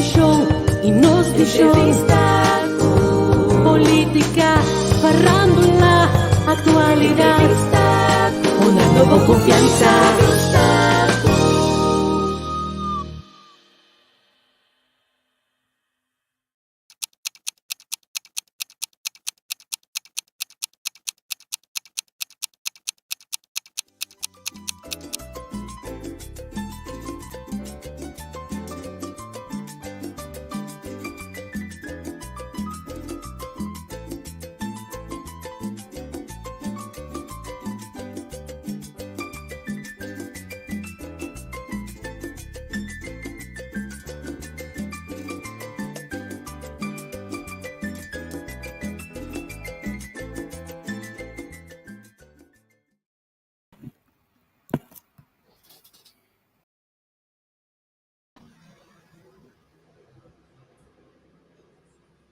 show e nos de show. Política, farándula, actualidad. Una nueva confianza.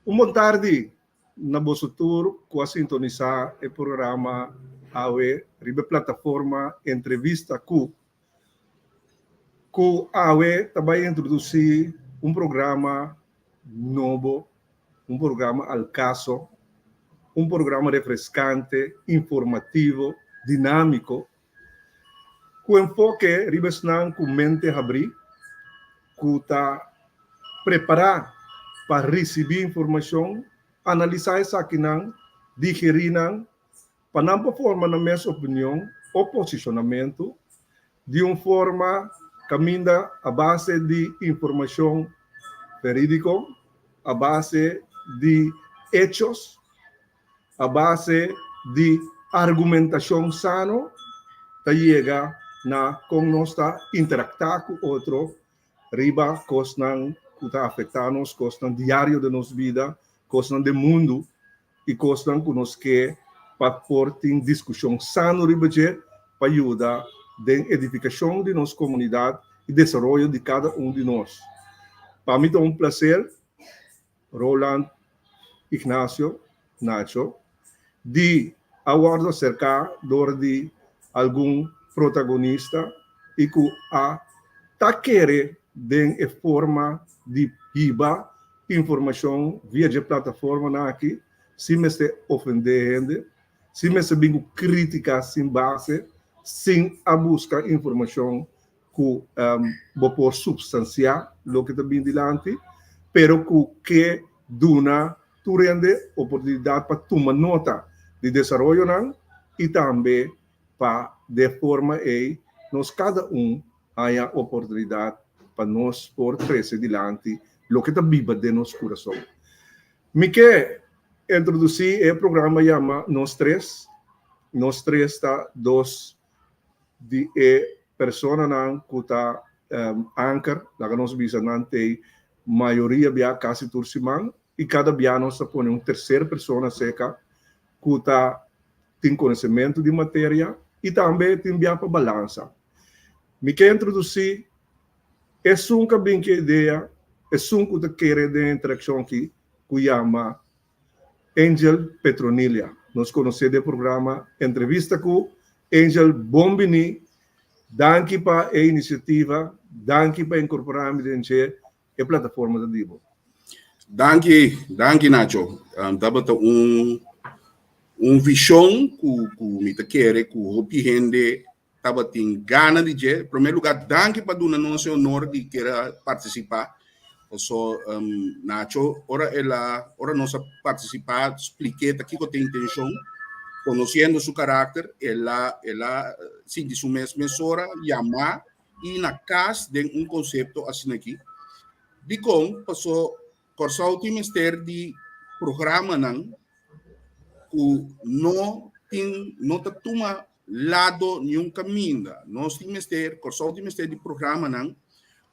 Boa tarde, na vosso tour, com a sintonizar o programa AWE, ribe plataforma Entrevista com AWE também introduzir programa novo, programa al caso, programa refrescante, informativo, dinâmico, com enfoque ribesnan com mente abrir, que está preparar para receber informação, analisar essa aqui, digerir, para não formar na minha opinião ou posicionamento de uma forma caminha a base de informação verídica, a base de hechos, a base de argumentação sano, que chega com nós interactar com outro, riba cosnan que está afetando-nos, cosnan diário de nossa vida, cosnan do mundo e cosnan que nos quer para pôr em discussão sano riba para ajudar na edificação de nossa comunidade e desenvolvimento de cada de nós. Para mim é um prazer, Roland, Ignacio, Nacho, de aguardar acerca de algum protagonista e que está querendo de forma de riba informação via de plataforma aqui, se me está ofendendo, se me está vindo crítica sem base, sem a buscar informação que vou por substanciar o que está vindo diante, pero que duna tu rende oportunidade para tomar nota de desenvolvimento e também para de forma aí nós cada haya oportunidade para nós por trazer adiante o que está vivo de nosso coração. Me quer introduzir o programa chama Nós Três. Nós Três está dos de pessoas que está anchor, lá que nós visamos tem maioria via quase todo semana e cada dia nós põe uma terceira pessoa seca que está tem conhecimento de matéria e também tem via para balança. Me quer introduzir é uma bem que ideia, é uma que quer de interação aqui, que chama Angel Petronilha. Nós conhecemos o programa Entrevista com Angel Bombini. Danke para a iniciativa, danke para incorporar a plataforma da Divo. Danke, Nacho. Dapat visão que me quer, que o gente estava tem gana de dizer. Em primeiro lugar, danke para o nosso honor de querer participar. So, Nacho, ora nós participar, expliquei aqui que tem intenção, conhecendo seu caráter, ela sim, de sua mesora, chamar e na casa de conceito assim aqui. De como passou corsa o ministério de programa que não toma lado nenhum caminho. Nós ministério, corsa o ministério de programa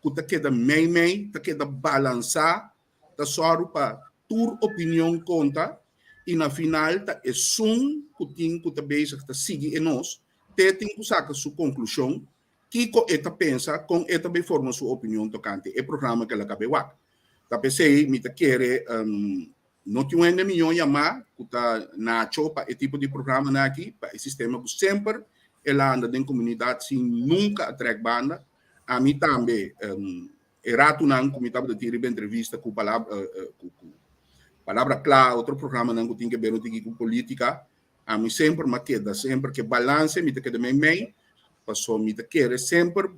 que tá queda meio, tá queda balançar, tá só para tua opinião conta e na final tá é que tem que tá bem que tá seguir em nós, tem que sacar sua conclusão que eta pensa com eta bem forma sua opinião tocante é programa que ela acabou. Tá pensei me tá querer não tinha ainda milhão chamar que tá Nacho para esse tipo de programa aqui, para esse sistema que sempre ela anda em comunidade sem nunca atrai banda. A mim também rato não comitava de ter entrevista com palavra clara, outro programa não tem que ver com política, a mim sempre me queda, sempre que balance, me queda bem, passou me queda sempre,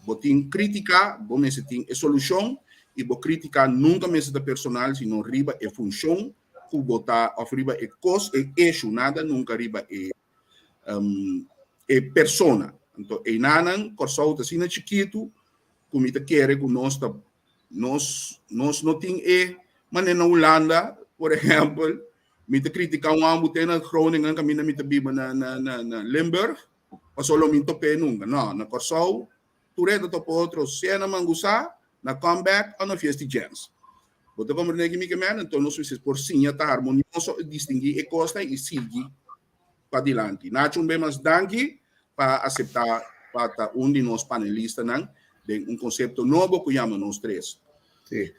botin crítica, bom me tem solução, e bo crítica nunca me da personal, sino riba e função, que botar of riba e cos e eixo, nada nunca riba e persona. Então, e nanan, corsou tá sina chiquito, como te quer que nós não tem mas na Holanda, por exemplo, me te critica ambutena Groningen, caminha me te biba na Limburg, passou lo minto pe nunca, não, na corsou, tu reta to outro, se na mangusa, na comeback ou na fiesta jams. Bota como negi mi kemen, então nós precisamos por sim tá harmonioso, distinguir e costa e seguir para adiante. Nacho bem mais danke para aceitar para de nós panelistas não, de conceito novo que chama nós três. Sim.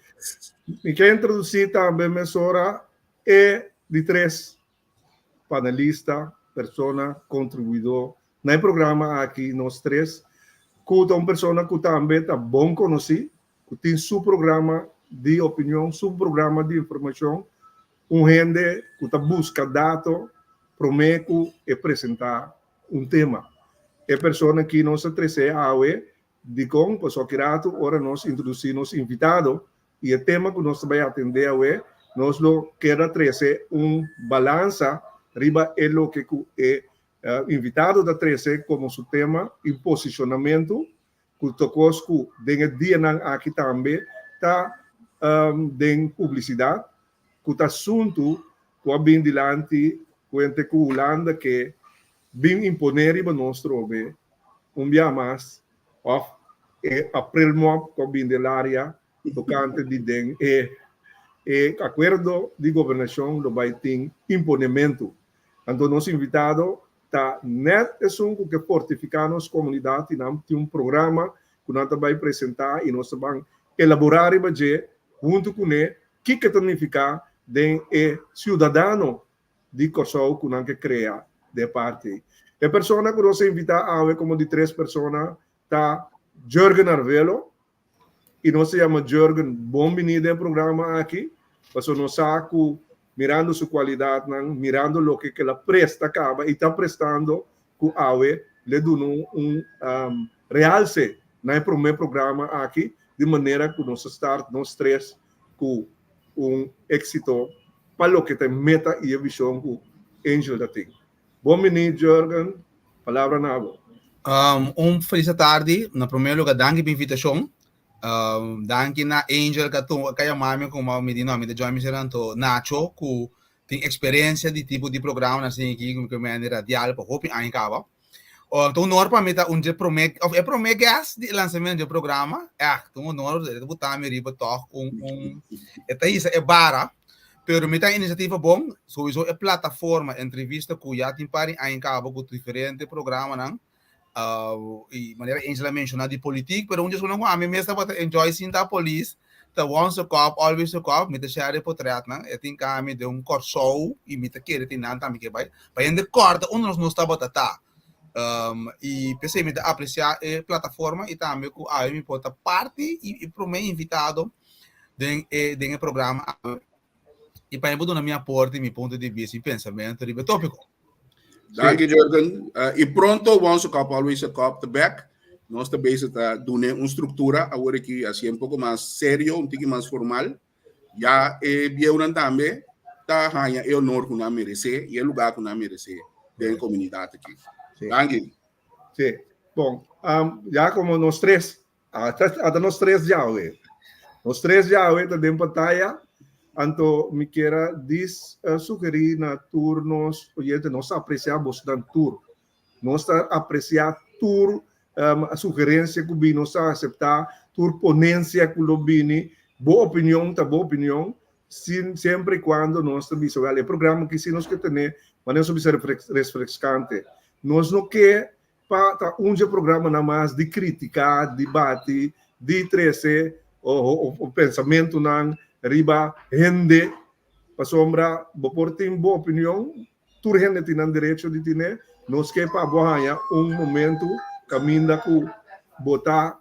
E quero introduzir também mesora e de três panelistas, pessoas, contribuidor no programa aqui nós três, que é uma pessoa que também está bom conhecer, que tem seu programa de opinião, seu programa de informação, gente que está busca dados, promete e apresentar tema. É pessoa que nós três de com pessoa que ora nós introduzimos invitado e o tema que nós vamos atender hoje nós lo quer trazer balança riba é lo que é invitado da 13 como seu tema e posicionamento que tocos que den dia aqui também tá den publicidade que tá assunto que bem dilante que com Holanda que bem imponer riba nós trobe dia mais of april mo com bem de área tocante de den acordo de governação do vai ter imponimento. Então, nosso invitado está net que fortificar nossa comunidade e tem programa que nós vai apresentar e nós vamos elaborar e fazer junto com ele que significa de cidadão de Kosovo que nós cria de parte. A pessoa que nós invitamos como de três pessoas está Jürgen Arvelo e nós se chama Jürgen, bem-vindo ao programa aqui. Passou no saco, mirando sua qualidade, mirando o que ela presta, acaba, e está prestando que a AUE lhe dá realce no primeiro programa aqui, de maneira que nós start, nós três, com êxito para o que tem meta e a visão que Angel da tem. Bom menino, Jürgen, palavra na água. Feliz tarde, na primeiro lugar, danke pela invitação. Danke na Angel kaya mami kung medino mi join mi seranto Nacho ku tem experiência de tipo de programa assim aqui como que radial para hopi aí cava então nor para meta promet gas de lançamento do programa então nor de botar me riba toque isso é bara pero meta iniciativa bom sowieso é plataforma entrevista ku já tem para aí cava com diferente programa não e maneira Angela mencionou de política, pero onde eu não a mim mesmo para enjoy sim da polícia, the once a cop, always a cop, me deixar de portrait, né? Eu tenho que me de corso e me te querer tem nada também que vai ainda corta onde nós não está botata e pensei me apreciar a plataforma e também com a me pode parte e para mim invitado de programa e para eu na minha porta meu ponto de vista e pensamento de tópico. Danke, Jürgen. E pronto, vamos a always a cop the back. Nós também está dando uma estrutura agora que assim um pouco mais sério, um pouco mais formal. Já é bem também tá ganha o honor que nós merece e o lugar que nós merece da comunidade aqui. Danke. Sim. Bom, já como nós três, até nós três já tá dentro batalha. Então, me quero sugerir na turnos, nós apreciamos dan tour. Nós apreciamos tour, a sugerência que o nós aceitar, tour ponência que o bini, boa opinião, sempre quando nós estamos visual. O programa que se nós queremos, mas nós somos refrescante. Nós não queremos para programa na mais de criticar, debate, de trazer o pensamento não riba gente para sombra por ter boa opinião tur gente tem direito de ter nós que para boa momento caminho que botar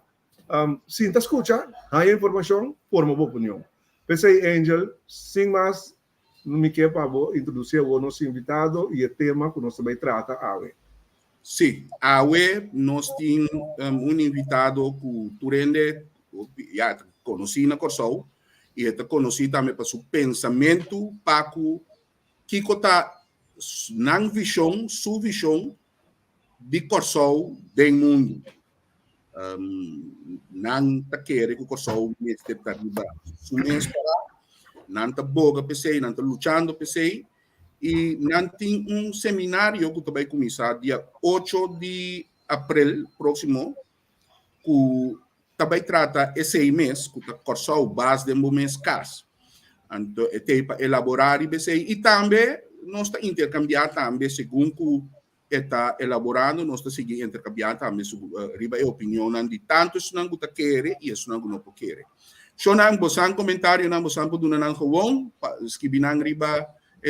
Si te escucha, hay información, forma tu opinión. Pensei, Angel, sin más, no me queda para introducir a nuestro invitado y el tema que nos vai tratar hoje. Sim, hoje nós temos invitado que Turende já conheci na Corsol e está conhecido também para seu pensamento para que está na visão, sua visão de Corsol do mundo. Não está querendo que o Corsol esteja arriba. Sumens para não está boga PC, não está lutando PC. E nós temos seminário que vai começar dia 8 de abril próximo, que também trata esse mês, que está cursando base de mês CAS. Então, é para elaborar e também nós está intercambiar também, segundo que está elaborando, nós está seguindo intercambiar também sobre a opinião de tanto isso não está querer e isso não quer. Se não você comentário, não você pode não gewoon, escrever na riba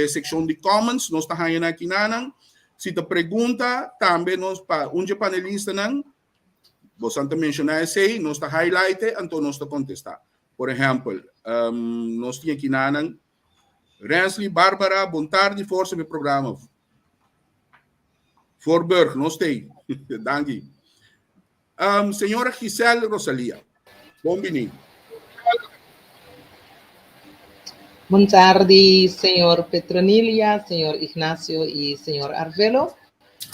seção de comments, nós estamos aqui na se te pergunta, também nós para um panelista não, você não mencionar esse, nós está highlight, então nós está contestar. Por exemplo, nós tínhamos aqui na Rensley, Bárbara, boa tarde, força do programa. Voorburg, nós tem, danke. Senhora Giselle Rosalia, bom dia. Boa tarde, senhor Petronilia, senhor Ignacio e senhor Arvelo.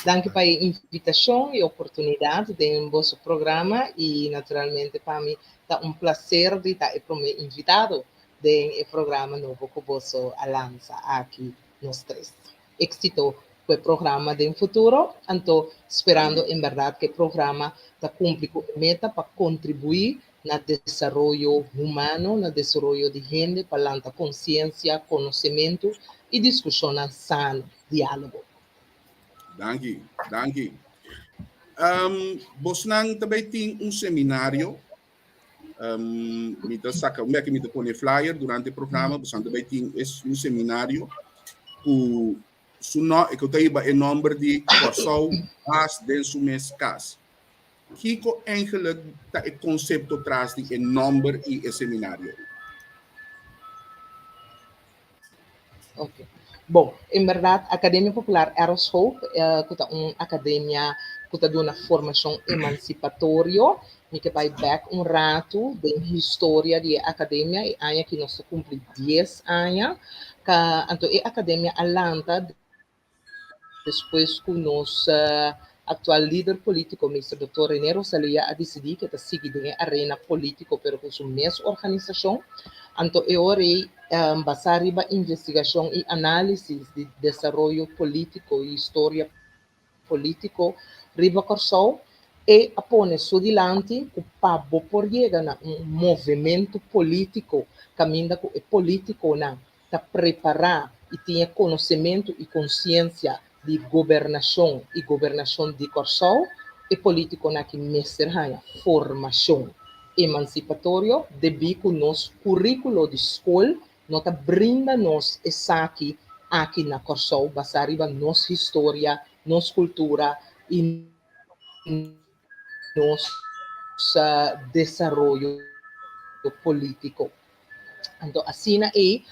Danke pela invitação e oportunidade de um vosso programa e, naturalmente, para mim é prazer de estar invitado de programa novo que vosso lança aqui nós três. Éxito com o programa de futuro, então esperando em verdade que o programa cumpra a meta para contribuir no desenvolvimento humano, no desenvolvimento de gente, para a consciência, conhecimento e discussão sana, diálogo. Danke. Você também tem seminário, me saca, me põe flyer durante o programa, você também tem seminário, que eu tenho o nome de Corsol as de mês CAS. Que eigenlijk o conceito traz de nome e seminário? Ok. Bom, em verdade, a Academia Popular Eros Hope é uma academia que dá uma formação emancipatória, e que vai back rato de história da academia, e aí que nós cumpre 10 anos, então a academia alanta depois que nós atual líder político, Mr. Dr. René Rosalia, a decidir que está seguindo a arena política, pero com sua mesma organização. Então, eu orei basar riba investigação e análise de desenvolvimento político e história político riba Corsol e apone su dilante o pabo por llegar a movimento político, caminha com o político na tá preparar e tinha conhecimento e consciência de governação de Corsol e político na que mestre formação emancipatório devido com nosso currículo de escola nota brinda nos essa aqui na Corsol basariba nossa história, nossa cultura e nosso desenvolvimento político. Então, assim é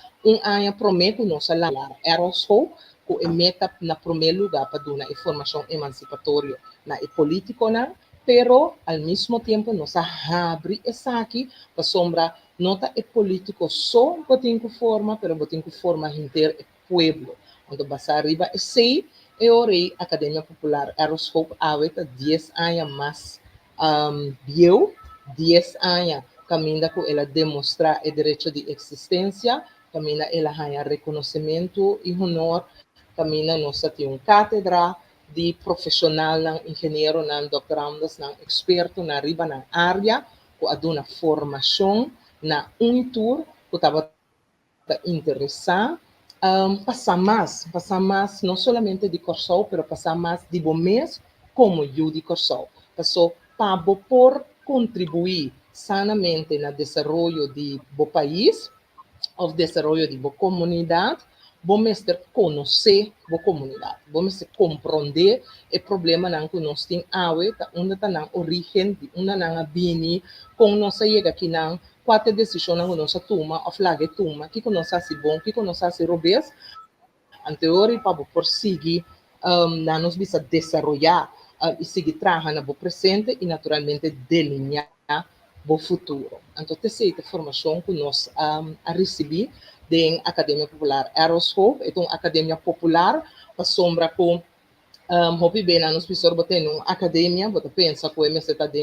ano prometo nossa lá Eros Hope que meta na primeiro lugar para dar informação emancipatória na político na, pero ao mesmo tempo nós abre essa aqui para sombra nota é político só botem com forma, pero botem com forma inteira é pueblo. Então basta arriba é sei eu orei Academia Popular Eros Hope aveta 10 anos mais viu 10 anos caminha com ela demonstrar o direito de existência, caminha ela ganha reconhecimento e honor, caminha nós tem cátedra de profissional ng engenheiro ng doutorandos ng experto na riba ng área ko aduna formação na tour ko estava interessado passar mais não somente de Corsol, pero passar mais de mês como eu de Corsol, passou para por contribuir sanamente no desenvolvimento de bo país, o desenvolvimento de bo comunidade, vamos conhecer a comunidade, vamos compreender o problema que nós temos, onde está a origem, onde está bini, com nossa chega aqui não, qual decisão que nós toma, ou flag toma, que nós se bom, que nós se robês, anterior para prosseguir, nós bisa desenvolver e seguir trabalhando no presente e naturalmente delinear o futuro. Então, essa é a informação que nós recebemos da Academia Popular Aeroscope, é uma academia popular, para sombra com hopi bem nós precisamos ter uma academia, você pensa que você está de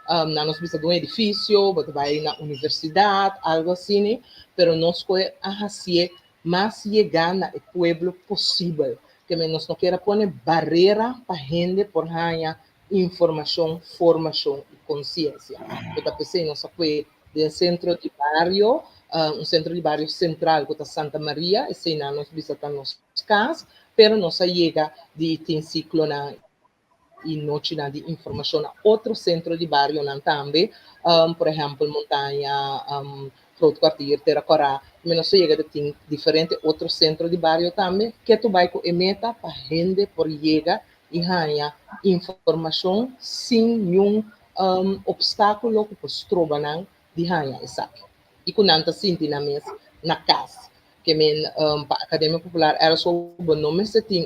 nós precisamos de um edifício, você vai na universidade, algo assim, mas nós queremos mais chegar no pueblo possível, que nós não queremos pôr barreira para a gente por ganhar informação, formação e consciência. Eu pensei, nós foi do centro de barrio, um centro de barrio central, que é Santa Maria, e sei nós visitamos casas, pero nós chega de ter ciclo na e noite de informação a outro centro de barrio também, por exemplo, Montanha, Fruto Quartier, Terracorá, mas nós chega de ter diferente outro centro de barrio também, que tu vai com meta para gente por chegar e ganhar informação sem nenhum obstáculo que você trova de ganhar isso aqui. E com nanta sinti na mesa, na casa, que para a Academia Popular era só o nome se tem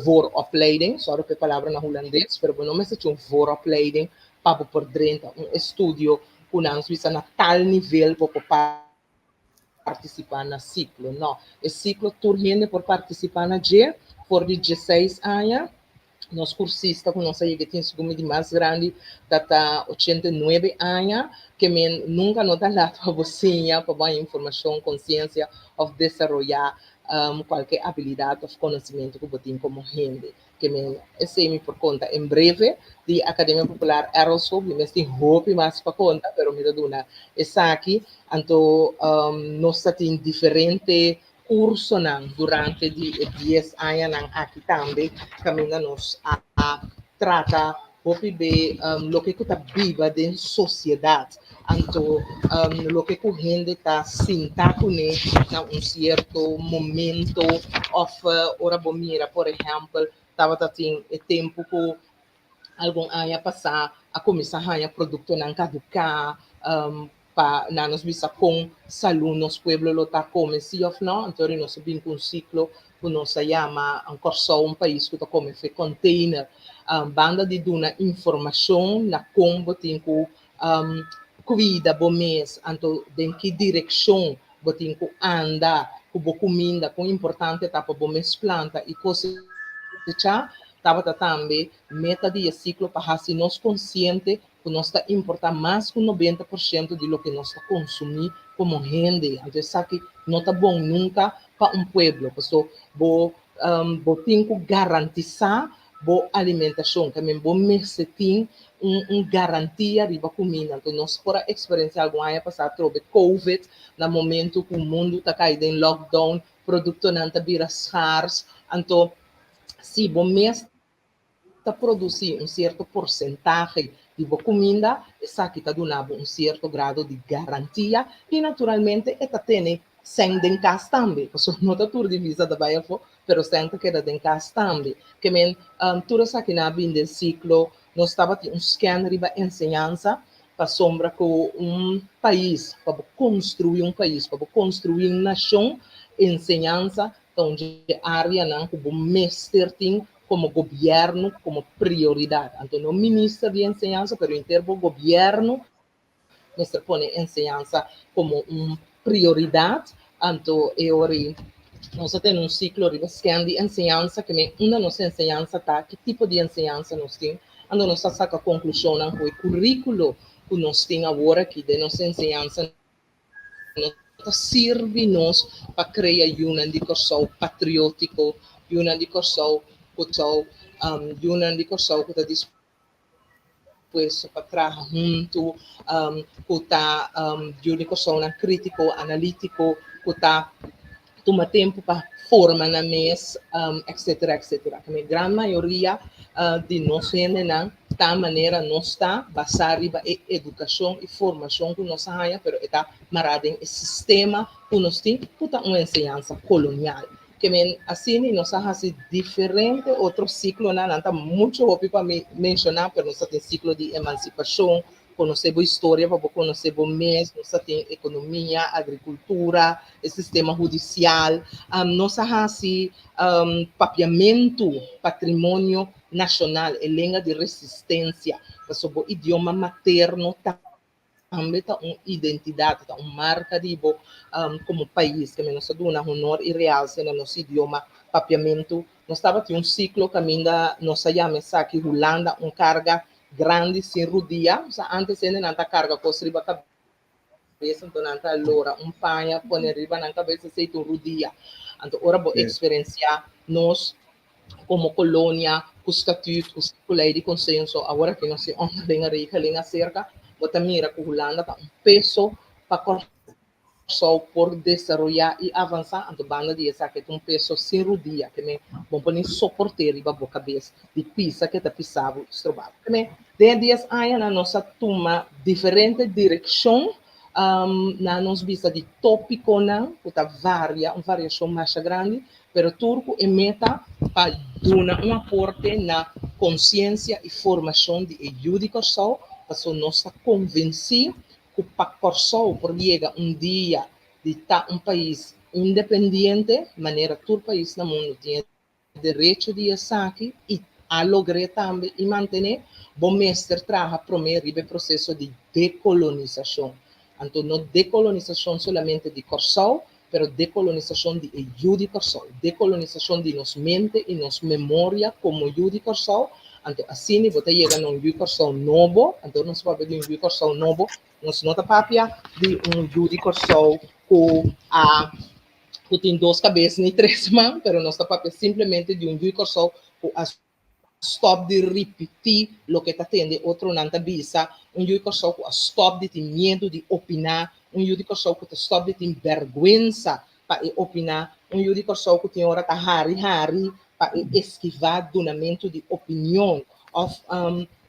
vooropleiding, sorry per palavra na holandês, mas o nome se tem vooropleiding para por dentro estúdio com nós visa na tal nível para participar no ciclo, não? O ciclo turno por participar na G por 16 anos. Nós cursistas com nossa equipe de mais grande, data 89 anos, que nunca não está lá para você, para dar informação, consciência, ou desenvolver qualquer habilidade ou conhecimento que você tem como gente. Que esse é por conta, em breve, de Academia Popular Aeroscope, mas tem roupa mais para conta, pero me dá essa aqui, então, nós temos diferentes curso durante 10 anos aqui também, caminha nos a trata o que está viva dentro da sociedade, então o que a gente está sentindo em certo momento, ora mira, por exemplo, estava tendo tempo que algum ano passar a começar a produto não caducar, para nós bisa com saúde nos pueblos lo tá come se of não então nós vim com um ciclo que nós chama só um país que tá come foi container banda de duna informação na como tem que cuida bom mês então em que direção tem que andar com boa comida com importante tá para bom mês planta e coisa estava também meta de ciclo para assim nós consciente que nós está importar mais que 90% de lo que nós está consumir como gente. Então, isso aqui não está bom nunca para pueblo. Porque vou tem que garantizar boa alimentação, que mesmo mês tem garantia de comida. Então, nós por experiência alguma ano passado trouxe COVID, no momento que o mundo está caído em lockdown, produto não está vira SARS. Então, se o mês está produzindo certo porcentagem de comida, essa aqui está dando certo grado de garantia e, naturalmente, está tendo sem em casa também. Porque não está tudo de visa da Bahia, mas sempre queda em casa também. Que tudo isso aqui na vinda do ciclo, nós estava tendo scan de ensinança para sombra com país, para construir país, para construir uma nação, ensinança, onde a área não, como mestre tem, como governo, como prioridade. Então, no ministro de ensinança, pero em termo governo, nós põe ensinança como prioridade. Então, nós temos ciclo de ensinança, que uma nossa ensinança tá, que tipo de ensinança nós temos, então nós saca a conclusão com o currículo que nós temos agora, que de nossa ensinança, serve-nos para criar uma discussão patriótico, uma discussão uma discussão que está disposto para trabalhar junto, que está uma discussão crítico, analítico, que está toma tempo para formar na mesa, etc, etc. A grande maioria de nós tal maneira nós está basar riba e educação e formação que nós ganha, pero está marado em sistema que nós tem puta uma ensinança colonial. Que men assim nós assim diferente outro ciclo na não tá muito óbvio para mencionar, pero nós tem ciclo de emancipação, conhecer a história, para conhecer o mês, nós tem economia, agricultura, o sistema judicial, nós assim papiamento, patrimônio nacional, língua de resistência, sobre o idioma materno também tá uma identidade, tá uma marca de como país, que nós damos honor e realce no nosso idioma, papiamento. Nós estava tendo um ciclo que ainda nós chamamos aqui Holanda, uma carga grande sem rodia, antes ainda não carga construída a cabeça, então não tá loura, panha, põe riba na cabeça, sei tu rodia. Então, ora vou experienciar nós como colônia, com estatuto, com lei de consenso, agora que nós temos uma linha rica, linha cerca, bota mira que Holanda tá peso para só por desenvolver e avançar, então banda de essa que tem peso sem rodia, que me bom para nem suportar e boa cabeça de pisa que tá pisado, estrobado. Que me dentro dias aí na nossa turma diferente direção, na nossa vista de tópico não, que tá uma variação mais grande, pero turco é meta para dar um aporte na consciência e formação de educação, para nós estar convencidos que para por chegar dia de estar um país independente, maneira todo país no mundo tem direito de estar aqui e a lograr também e manter bom mestre trabalha primeiro o processo de decolonização. Então, não decolonização somente de Corsol, pero decolonização de educação, decolonização de nossa mente e nossa memória como educação. Então, assim, você chega num educação novo, então nós vamos ver um educação novo, nós não papia de um educação que tem duas cabeças e três mãos, pero nós papia simplesmente de um educação que stop de repetir o que está tendo outro não está vista, um educação que stop de ter medo de opinar, um educação que stop de ter vergonha para opinar, um educação que tem hora tá hari para esquivar donamento de opinião,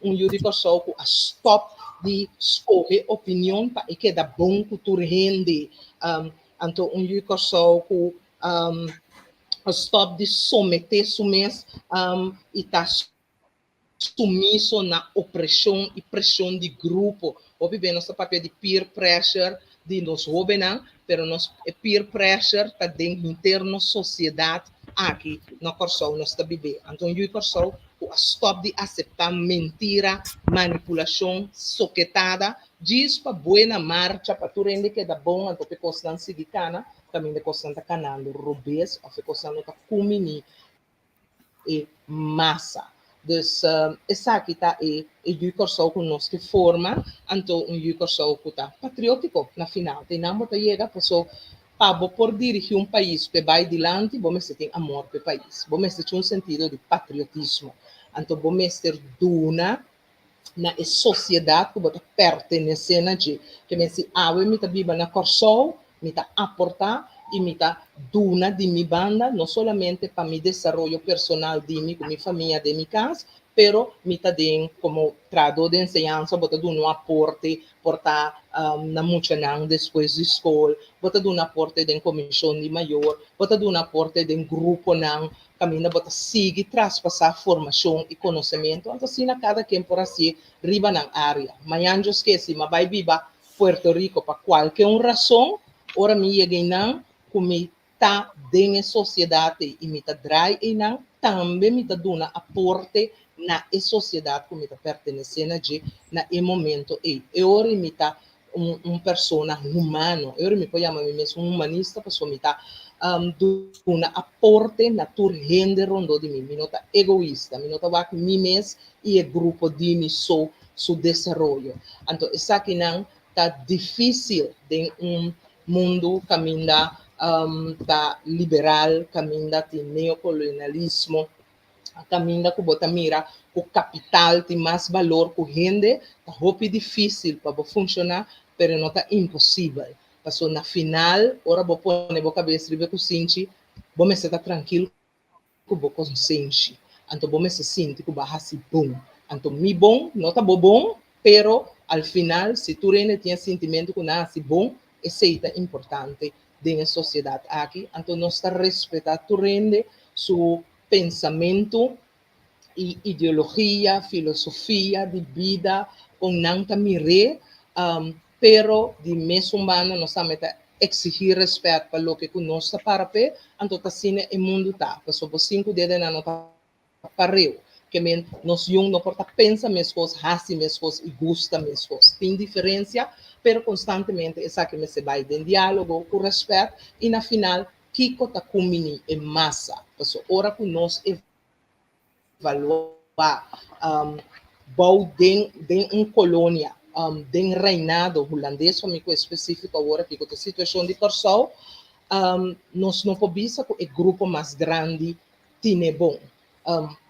um educação que stop de escolher opinião para que dá bom que tu rende, então um educação que stop de someter sumes e tá sumisso na opressão e pressão de grupo. Obviamente, nosso papel de peer pressure de nós jovens, pero nosso peer pressure está dentro da interna sociedade aqui na Corsol nós está vivendo. Então, eu Corsol stop de aceitar mentira, manipulação, soquetada, diz para boa marcha, para tu rende que dá bom, então, para você não seguir cana, também de você está canando robês, ou para você não está comendo e massa. Dus essa aqui está o educação que nós que forma, então um educação que está patriótico na final. Tem não para chegar pessoa para por dirigir um país para vai adiante, você tem amor para o país, você tem um sentido de patriotismo. Então você ter duna na sociedade que você pertence na que se me está viva na Corsol, me está aportar e me está duna de minha banda, não somente para meu desenvolvimento personal de mim, com minha família, de minha casa, pero me está dando como tradutor de ensinança, bota dando um aporte, portar na muchanang depois de escola, bota dando um aporte de comissão de maior, bota dando um aporte de grupo nang, caminha, bota seguir, traspassar formação e conhecimento, então assim, na cada quem por assim, riba na área. Amanhã eu esqueci, mas vai viva Puerto Rico para qualquer razão, ora me cheguei não, como está dentro da sociedade e me está drai e não, também me está dando aporte na sociedade que me está pertencendo na momento e eu me está persona humano, eu me pode chamar mesmo humanista, pessoa me está dando aporte na tua rende rondo de mim, me não está egoísta, me não está com mim mesmo e o grupo de mim seu desenvolvimento. Então, isso aqui não está difícil em mundo caminha da liberal, caminha de neocolonialismo, caminha que bota mira o capital tem mais valor que o rende, tá roupa difícil para funcionar, pero não tá impossível. Passou na final, ora vou pôr na cabeça de consciente, vou me sentar tranquilo que vou consciente. Então vou me sentir que vai assim bom. Então, mi bom, não tá bom, pero al final, se tu rende tem sentimento que não é bom, isso é importante na sociedade aqui. Então, nós está respetar tu rende, seu pensamento e ideologia, filosofia de vida, com não mire, pero de mesmo humano nós também exigir respeito para o que nós está para pé, então assim o mundo tá. Pessoal, 5 dedos não tá para que men nós jung não porta pensa mesmas coisas, raci mesmas coisas e gosta mesmas coisas. Tem diferença, pero constantemente essa que me se vai em diálogo, com respeito e na final Kiko tá comigo em massa. Pessoal, ora que nós evaluar bom den colônia, den reinado holandês, amigo específico agora que a situação de Corsol, nós não podemos que o grupo mais grande tinha bom.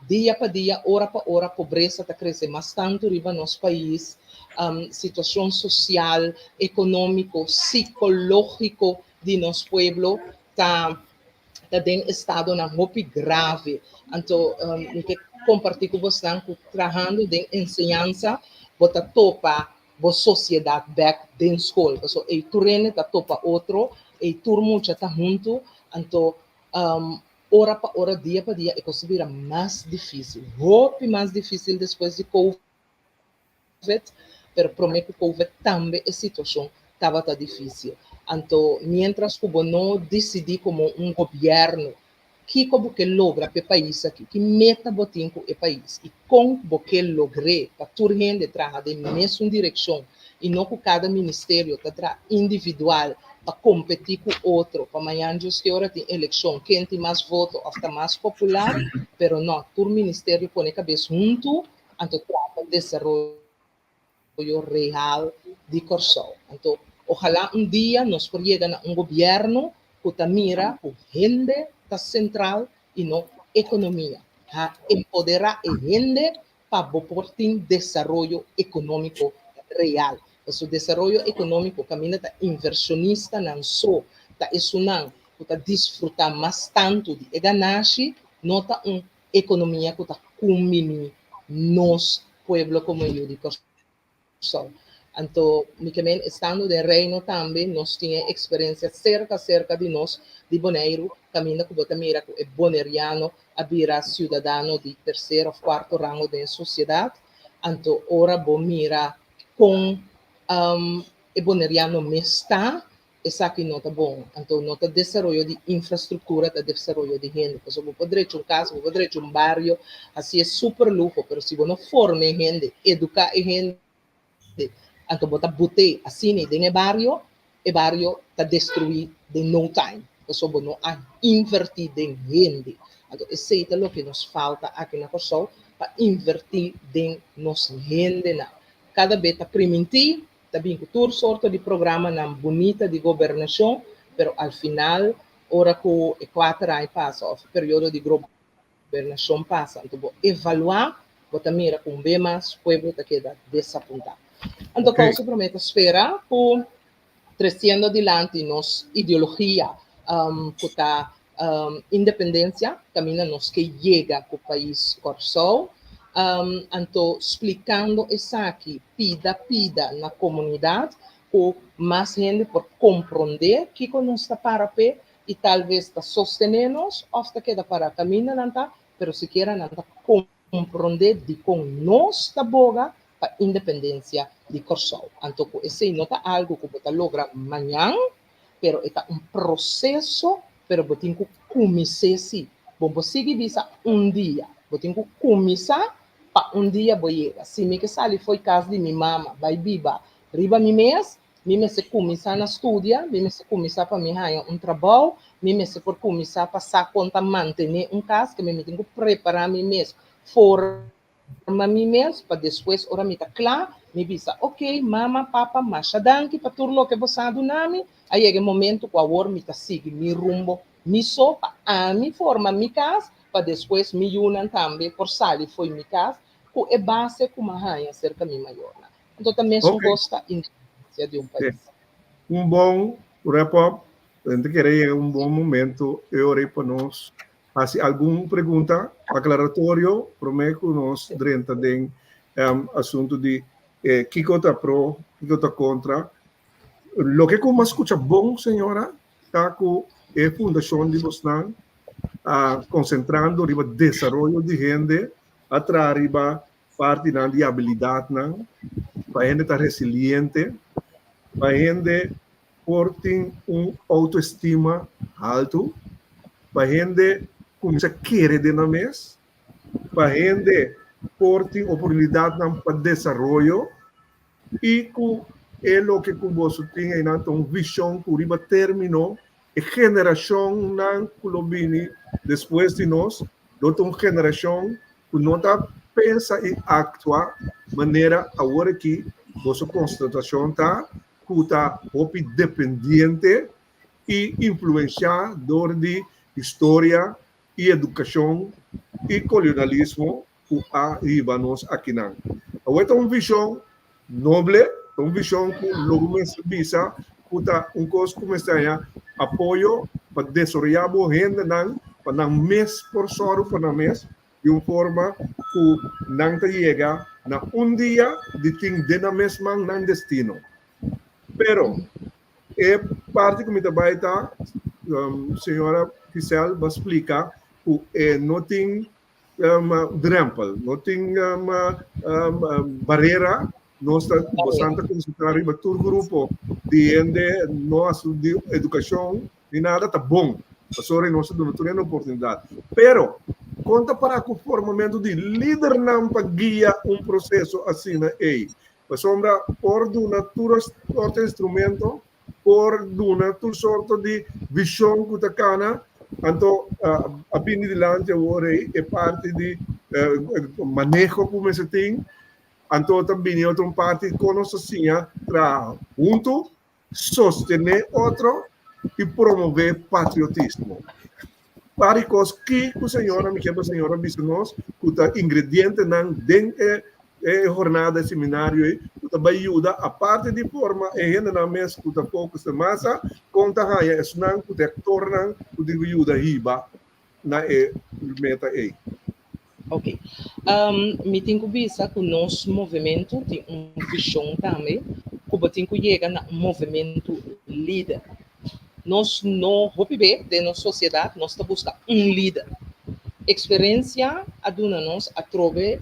Dia para dia, hora para hora, a pobreza está crescendo bastante no nosso país, situação social, econômico, psicológico de nosso povo está em estado muito grave. Então, que compartilho com vocês que trabalhando em ensinança, bota topa a sociedade back dentro da escola. Então, o turno está topa outro, o turno já está junto, então, hora para hora, dia para dia, é que se vira mais difícil. Muito mais difícil depois de Covid, mas prometo que Covid também a situação estava difícil. Então, mientras que não decidir como governo que como que logra para o país aqui, que meta botim com o país e como que logre para toda gente trabalhar na mesma direção e não com cada ministério tá individual para competir com outro, para amanhã que hora tem eleição, quem tem mais voto, está mais popular, pero não, todo ministério põe a cabeça junto, então trata de desenvolvimento real de Corsol. Então, ojalá dia nós podemos a governo que mira por gente central e não economia. Empoderar a gente para o desenvolvimento econômico real. O desenvolvimento econômico caminha da inversionista não só, da isso não, que desfrutar mais tanto de ganância, não tá economia que está combinando nós, povo como eu de Corsol. Então, estando de reino também, nós tínhamos experiência cerca de nós, de Bonaire, caminho que você mira que é boneriano, a vira cidadão de terceiro ou quarto rango da sociedade. Então, ora, você mira com o boneriano me está, isso aqui não está bom. Então, não está desenvolvimento de infraestrutura, está desenvolvimento de gente. Porque você pode ter casa, você pode ter bairro, assim é super luxo, mas se você não forma gente, educar gente, então, você botar assim no barrio, o barrio está destruído em no time. Você não há invertido em gente. Então, isso é o que nos falta aqui na Corsol, para invertir em nossa gente. Cada vez está permitido, está bem com toda sorte de programa na bonita de governação, mas ao final, ora que o 4 anos passa, o período de governação passa, então, vou evaluar, você mira com bem mais, o povo está queda desapontado. Então, okay. Como prometo, esperar por crescendo adiante nossa ideologia, a independência, caminha nos que chega para o país Corsol, então, explicando isso aqui, pida na comunidade, com mais gente por compreender que nós está para pé e talvez está sostenendo-nos, ou está queda para caminhar, mas se quer compreender de como nós está boga, para a independência de Corsol. Então, esse não é algo que você logra amanhã, mas é processo, mas você tem que começar assim. Você visa dia, você tem que começar para dia você. Se me que sali foi casa de minha mama, vai biba, riba mês, se começar a estudar, se começar para me ganhar trabalho, se por começar a passar conta manter casa, que me tenho que preparar mês mesmo, para depois, ora me está claro, me visa, ok, mama, papa, macha, danke, para tudo que você sabe nome, aí é o momento que agora me está seguindo, me rumbo, me sopa, a me forma, me casa, para depois me unam também, por sair, foi me casa, que é base que uma rainha cerca de mim maior. Então, também só gosta da independência de país. Bom wrap-up, a gente queria bom momento, eu orei para nós. Assim, alguma pergunta aclaratório, prometo nós durante assunto de Kiko está pro, Kiko está contra. Lo que como escucha bom, senhora, está com a Fundação de Bosnan, concentrando riba desenvolvimento de gente, atrás riba parte na de habilidade, para gente estar resiliente, para gente ter autoestima alto, para gente começar a querer de na mês, para gente ter oportunidade para desenvolvimento e com o que você tem aí uma visão que riba terminou a geração na Colombiana depois de nós, uma geração que não está pensa e atua maneira agora que nossa constatação está que está dependente e influenciador de história e educação e colonialismo que arriba nós aqui não. Agora uma visão nobre, uma visão que logo me visa que está coisa começa a apoio para desenvolver a gente para mês por soro para mês de uma forma que não chega na dia de ter de na mesma não destino. Pero é parte que me trabalha tá, senhora oficial vai explicar que não tem drempel, não tem barreira. Nós estamos concentrados em todo grupo de gente, nossa de educação e nada está bom. Sobre nós não temos oportunidade. Pero conta para o formamento de líder não para guiar processo assim na EI. Sombra por uma outro instrumento, por uma sorte de visão que está cana, então a pini de lante agora é parte de manejo como se tem, então também é outra parte que conosco assim, para junto, sostener outro e promover patriotismo. Para coisas que a senhora, me quebra a senhora, disse nós, que o ingrediente não dentro jornada, seminário, que vai ajudar a parte de forma, e ainda na mesa, que pouco de massa, conta a é não que torna, que ajuda a riba na meta aí. Ok. Me tenho que pensar que o nosso movimento tem visão também, que tem que chegar no movimento líder. Nós não roubamos de nossa sociedade, nós estamos buscando líder. Experiência aduna-nos a trover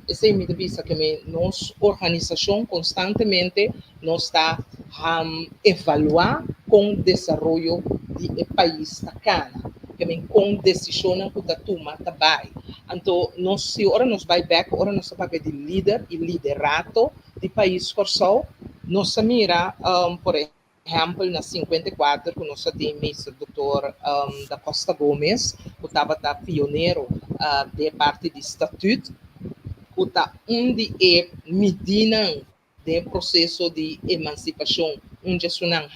essa é a minha vista que nossa organização constantemente nos está evaluar com o desenvolvimento do país da cana, que com decisão que está tomando também. Então, nós ora nos vai back, ora nós paga de líder e liderato do país corsal, nós mira, por exemplo, na 54, que nós temos o doutor da Costa Gomes, que estava pioneiro de parte do estatuto, que está onde é medida do processo de emancipação, onde é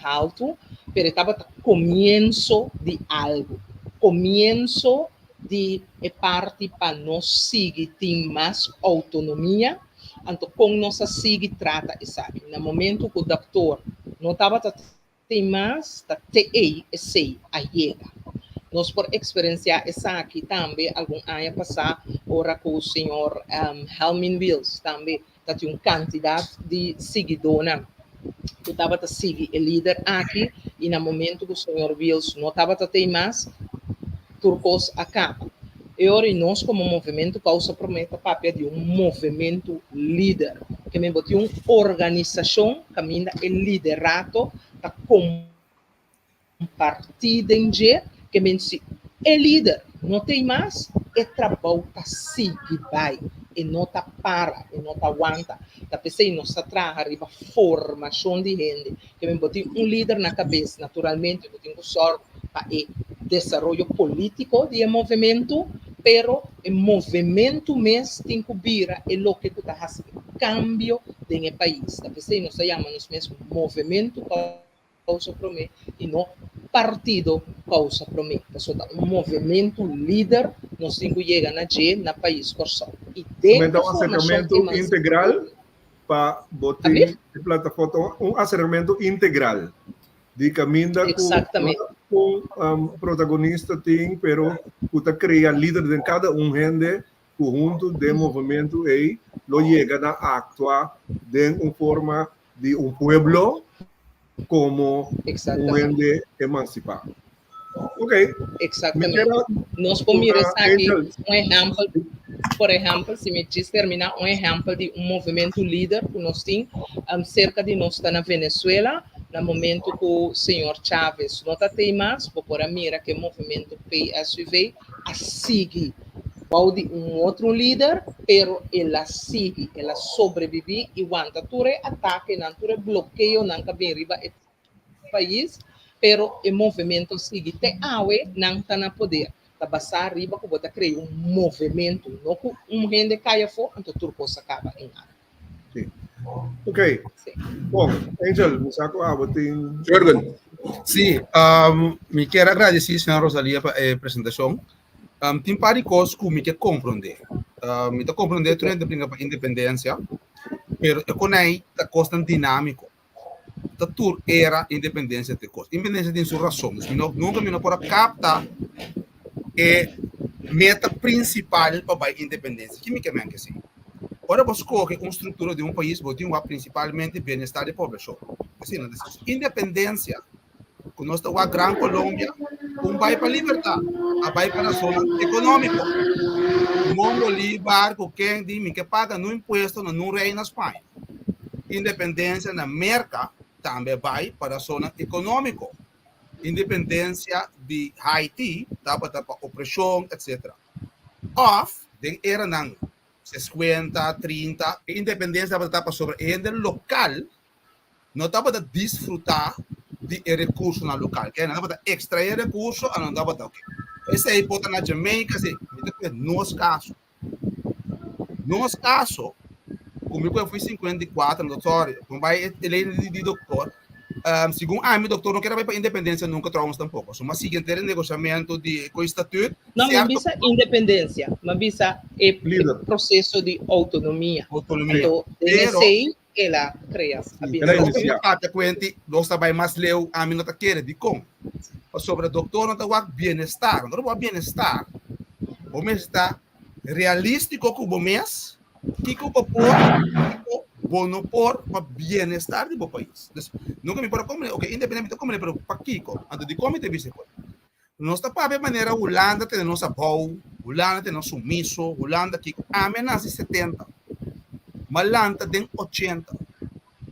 alto, mas estava começo de algo, começo de parte para nós seguir ter mais autonomia, então com nossa seguir trata sabe, no momento que o doutor não estava ter mais, TEI e sei a chega. Nós, por experiência, essa aqui também, algum ano passado, ora com o senhor Helmin Wills, também, tem um candidato de seguidora, que estava a seguir o líder aqui, e no momento que o senhor Wills não estava a ter mais, turcos acaba. E ora, nós, como movimento, causa promete o papel de movimento líder, que me botou uma organização, que ainda é liderado, está compartida em dia, que mensi é líder, não tem mais, é trabalho que segue, vai, e não está para, e não está aguenta. Está pensando, não está atrás, a formação de gente, que me botou líder na cabeça, naturalmente, eu tenho sorte para o desenvolvimento político do movimento, pero o movimento mesmo tem que vir é o que está fazendo cambio no país. Está pensando, nós chamamos mesmo movimento causa promete e não partido causa promete. Então, movimento líder, nós temos que chegar na país corsal. E dentro do acercamento integral para botar plataforma, acercamento integral de caminho com protagonista tem, pero que cria líder de cada gente conjunto de movimento aí lo llega a actuar de uma forma de um pueblo como um Exatamente. ente emancipado. Ok. Exatamente. Miquela, Nós podemos aqui Angel. um exemplo, por exemplo, se me diz terminar um exemplo de um movimento líder que nós temos cerca de nós está na Venezuela, no momento que o senhor Chávez não está mais, por a mira que o movimento PSV a seguir de um outro líder, pero ela sigue, ela sobrevive e aguenta todo ataque, não todo bloqueio, não bem riba o país, pero o movimento sigue. Até awe não está na poder. Tá passar riba que bota criar um movimento, não que gente caia fora, então tudo coisa acaba em nada. Sim. Ok. Sim. Bom, Angel, me saco a botin. Jorgen, Sim, me quero agradecer, senhora Rosalia, pela apresentação. Tem várias coisas que me quero compreender. Me quero compreender tudo dentro da independência, mas eu conheço a coisa dinâmica. A tour era independência de coisa. Independência tem suas razões. Nunca me pode captar a meta principal para a independência. Que me quer que assim. Ora, você coloca uma estrutura de um país, você tem principalmente bem-estar da população. Assim, independência, que nós estamos a Grande Colômbia, vai para a liberdade, vai para a zona econômica. Simão Bolívar, quem diz que paga no imposto, no rei na Espanha. Independência na América também vai para a zona econômica. Independência de Haiti, estava para opressão, etc. Off, era não 50, 30, independência estava sobre o local, não estava a desfrutar de recursos na local, que não estava a extrair recursos, não estava a okay. Esse aí pode na Jamaica, assim, nos casos, comigo eu fui 54 no doutor, como vai ele de doutor, segundo meu doutor não quer ir para a independência nunca trouxe tampouco, só mas seguinte negociamento de com o estatuto. Não, mas visa independência, mas visa o processo de autonomia. Então, DNC, ela cria a vida. Nós também mais leu a minha taqueira de como sobre o doutor não está bem-estar, não é bem-estar, o mês está realístico com o mês, que o povo bom por para bem-estar do país. Nunca me pode comer, ok, independente de como ele para Kiko, antes de como te visse. Nós está para ver maneira Holanda tem nossa boa, Holanda tem nosso sumiço, Holanda que nasce 70, Malanta tem 80.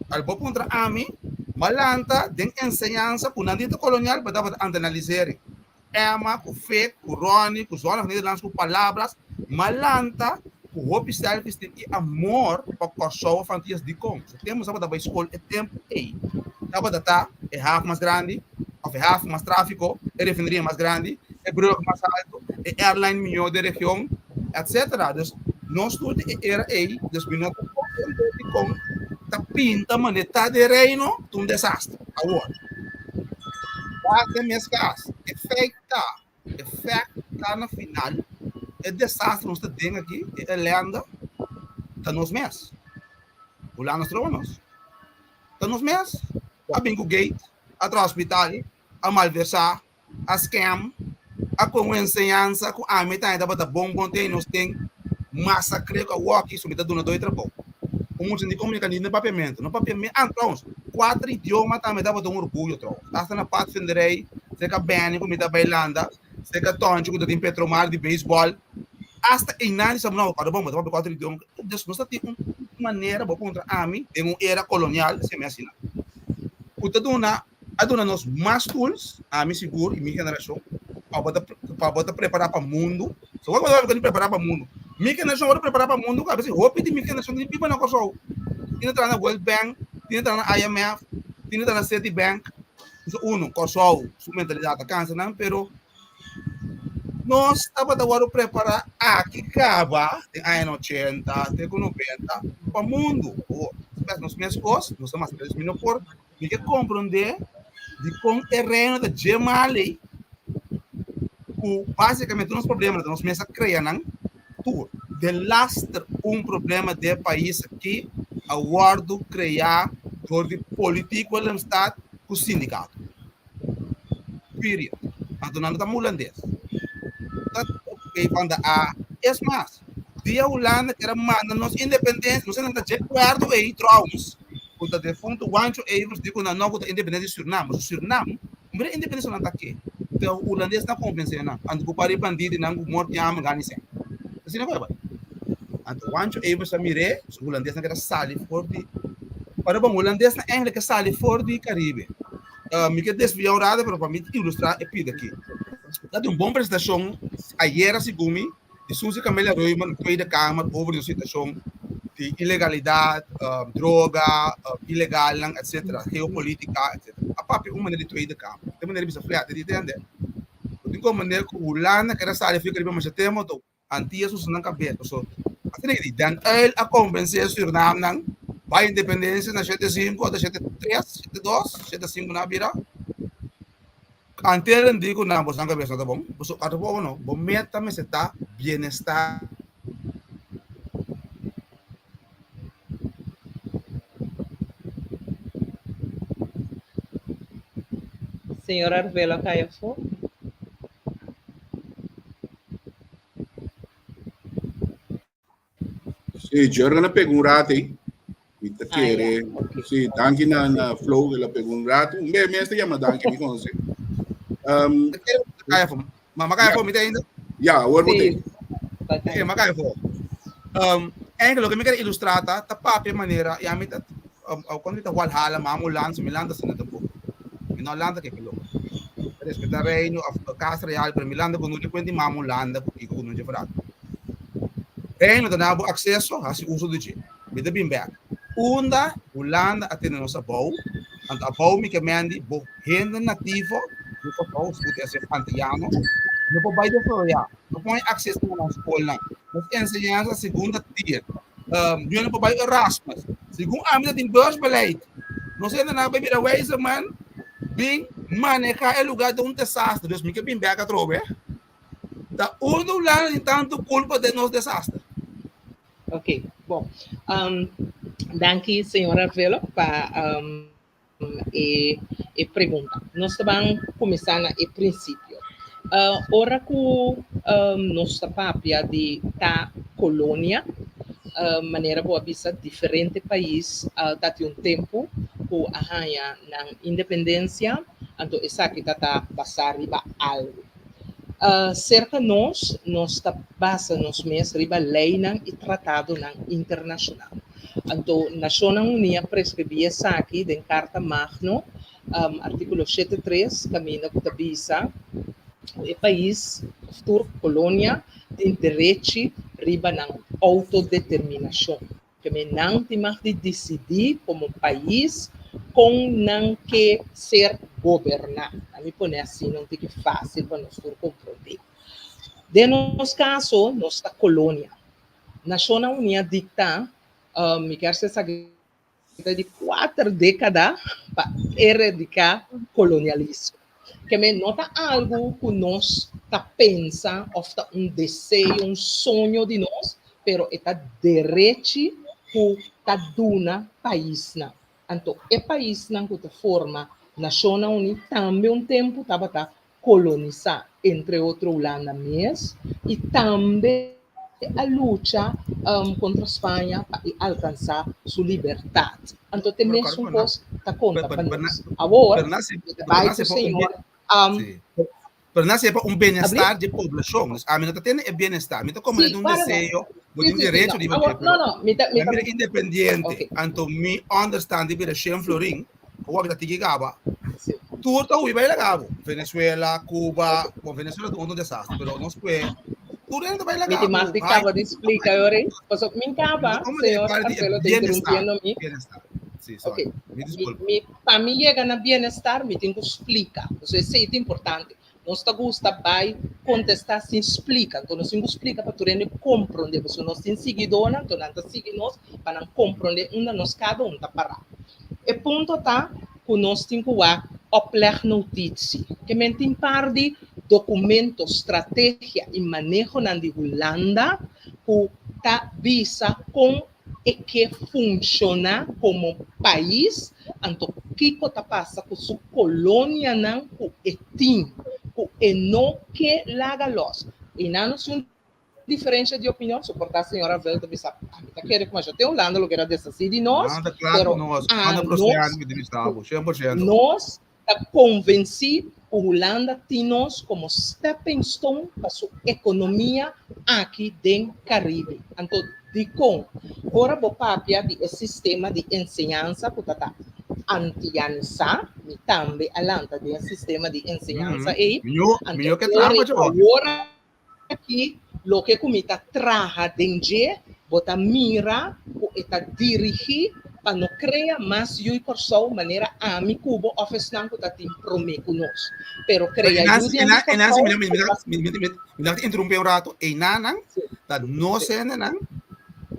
Albo contra ami, Malanta tem ensinança com a dita colonial para dar analisar. Emma, com Fê, com Ronnie, com os outros nederlands, com palavras, Malanta o oficial que tem amor para a pessoa fantias de como. Temos a da escola é tempo aí. Tava da é half mais grande, é half mais tráfico, é refineria mais grande, é broco mais alto, é airline melhor da região, etc. Nós tudo era aí, minutos de como tá pinta maneta de reino, um desastre. Agora, basta minhas casas, efeito no final. É desastre nós temos aqui, é lenda, está nos meses. O lá nós trovamos. Está nos meses. A Bingo Gate, a hospital, a malversar, a scam, a com ensinança, com a metade da bom tem, nós tem massacre com a walkie, subida de uma dois trapão. O mundo de comunicação no papiamento. No papiamento, então, 4 idiomas também dava um orgulho, troca. Hasta na parte fenderei, se que bem, como está bailando, se que tonto, que tem Petromar de beisebol, hasta em nada sabe não, para bom, mas para 4 idiomas, nós tem uma maneira para contra a mim, em uma era colonial, se me assina. O a dona nós mais tools, a mim seguro e minha geração, para preparar para o mundo. Se eu vou preparar para o mundo, minha geração vai preparar para o mundo, cara, se roupa de minha geração de pipa na coisa, tinha entrar na World Bank, tinha entrar na IMF, tinha entrar na Citibank, uno, coisa, sua mentalidade cansa, não, pero nós estamos agora preparar que acaba em anos 80, de 90 para o mundo. Nas minhas coisas, nós estamos a por me que compreender de como o terreno de Gemali, basicamente os problemas que nós mesmos criamos, de lastre problema do país aqui, aguardo criar por de político do Estado com o sindicato. Period. Então não estamos holandês. É mais, dia Holanda que era manda nós independência, nós não tá de acordo aí trouwens. Quando de fundo wancho evers digo na não da independência Suriname, mas Suriname, não é independência não tá aqui. Então o holandês não compensa não. Ando com pari bandido não morto já me ganha sem. Assim não vai ba. Ando wancho evers a mire, o holandês não quer sair for de para bom holandês na eigenlijk sair for de Caribe. Me quer desviar rada para me ilustrar e pida aqui. Tá de uma boa prestação ayer assim de Suzy Camila Reumann, Tweede Kamer, over de situação de ilegalidade, droga, ilegal, etc., geopolítica, etc. A papi, uma maneira de Tweede Kamer. De maneira de se de entender. De como maneira que o Holanda, que era sábio, fica ali, mas já temos, antias, os não cabem. So, assim que dan ele a convencer o Suriname, não, vai independência na 75, da 73, 72, 75 na vira. Antes não digo não, você não cabeça, tá bom? Você até bom não, bom meta me está bem-estar. Senhor Arvelo Caiafo. Sì, Giorgana pergunta aí. Ita quer, sì, danke na flow ela pergunta. Me se chama danke, me conhece. Caiafo, mas Caiafo me tem ainda? Ja, hoor wat Sim. ik. Mas Caiafo, eigenlijk que me quer ilustrar, tá papi maneira, e a mim tá, quando está Valhalla, Mamulan, Milanda, se não tá bom. Milanda que pelo. Respeitar reino, a casa real, para Milanda, quando não tem Mamulanda, que quando não é verdade. Reino da nabo acesso a se uso do dia. Me dá bem bem. Unda, Holanda, até na nossa bau, a bau me que mande, bo renda nativo, no que bau, se puder ser antiano, no que vai de fora, no põe acesso na nossa escola, mas ensinança segunda tier. Eu não vai Erasmus, segundo a minha tem dois beleid. Não sei na baby da Weise man, bem manejar o lugar de desastre, Deus me que bem bem a trobe. Da Holanda então culpa de nos desastre. Ok, bom. Danke, senhor Arvelo, para e pergunta. Nós vamos começar no princípio. Ora que nossa papia de ta colônia, maneira boa vista diferente país, dati tempo que arranha na independência, então essa aqui tá basar riba algo. Cerca nós está basa nos mesmos riba lei e tratado internacional. Então, Nações Unidas prescrevia essa aqui em Carta Magno, artigo 73, caminha com a visa, o país, futuro colônia, tem direito riba na autodeterminação. Que não tem mais de decidir como país com não que ser governado. A mim põe assim, não tem que fácil para nós compreender. De nosso caso, nossa colônia. Nações Unidas dicta, me quer ser de 4 décadas para erradicar colonialismo. Que me nota algo que nós pensa, ofta desejo, sonho de nós, pero está direito que está dando país. Então, é país que forma Nações Unidas também tempo estava colonizar, entre outros, Holanda mesmo, e também a luta contra a Espanha para alcançar sua liberdade. Então, tem mesmo coisa que conta para nós. Agora, vai para o senhor. Para nós é um bem-estar de população. A minha tem é bem-estar. Então, como é um desejo, um direito de viver. Não, é independente. Então, me understand de Shem Florin, o que está gaba. Tudo o vai legal. Venezuela, Cuba, com Venezuela é um desastre, mas não se pode. Tudo ainda vai legal. Me mais de acaba de explicar, Yori. Porque me acaba, senhor, Arvelo, te interrompendo me. Ok. Para mim chegar no bem-estar, me tem que explicar. Isso é importante. Nós gostamos de contestar sem explicar. Então, nós explica para tu compreender. Porque nós temos seguidores, então nós seguimos para compreender onde nós cada um está parado. E ponto está que nós temos que opler notícia. Que me tem par de documentos, estratégia e manejo na Holanda que está visa com e que funciona como país. Então, o que está passando com sua colônia não é não que laga los. E na nossa diferença de opinião, suportar a senhora Velta, bisa, tá querendo que já tem Holanda, lo que era dessa de nós, Nada claro, pero nós, a nada prosperando que estava, 100%. nós tá convencido que a Holanda tem nós como stepping stone para sua economia aqui dentro do Caribe. Então, de com, ora vou papia de sistema de ensinança que está anti-ansa, e também alanta de sistema de ensinança aí. Melhor que trampa, agora aqui, lo que comita traja dentro, bota mira, eta dirigir para não criar mais de pessoa maneira a mim cubo office não que tá tem prometo conosco, pero criar me dá interromper rato, e nanang, tá não sendo nan,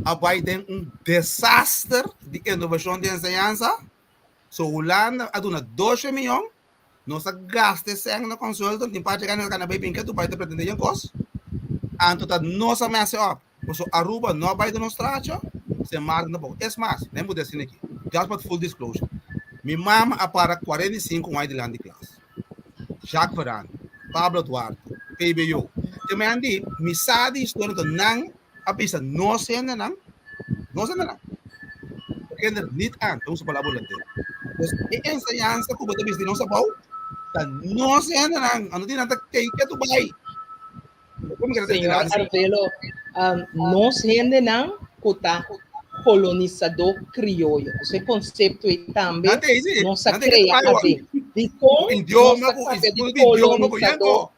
abai tem desastre de inovação de ensinança, so Holanda aduna 12 milhões, nós gasta sem na consulta, tem parte ganhar na bem que tu vai te pretender em cost. Anto tá nossa messa up. So Aruba não vai demonstrar, se marca na boca. É mais, nem muda assim aqui. Just for full disclosure. Minha mama para 45 anos de land de classe. Jacques Ferrand, Pablo Duarte, PBU. Também andi, me sabe história do não, a pista não sendo não. Não sendo não. Porque niet aan, então se fala volante. Pues e ensinança que você viste não se pode. Tá não sendo não, ano dia nada que tu vai. Senhor Arvelo, nós ainda não está colonizador crioulo. Esse conceito aí também não se cria aqui. De como idioma, de colonizador.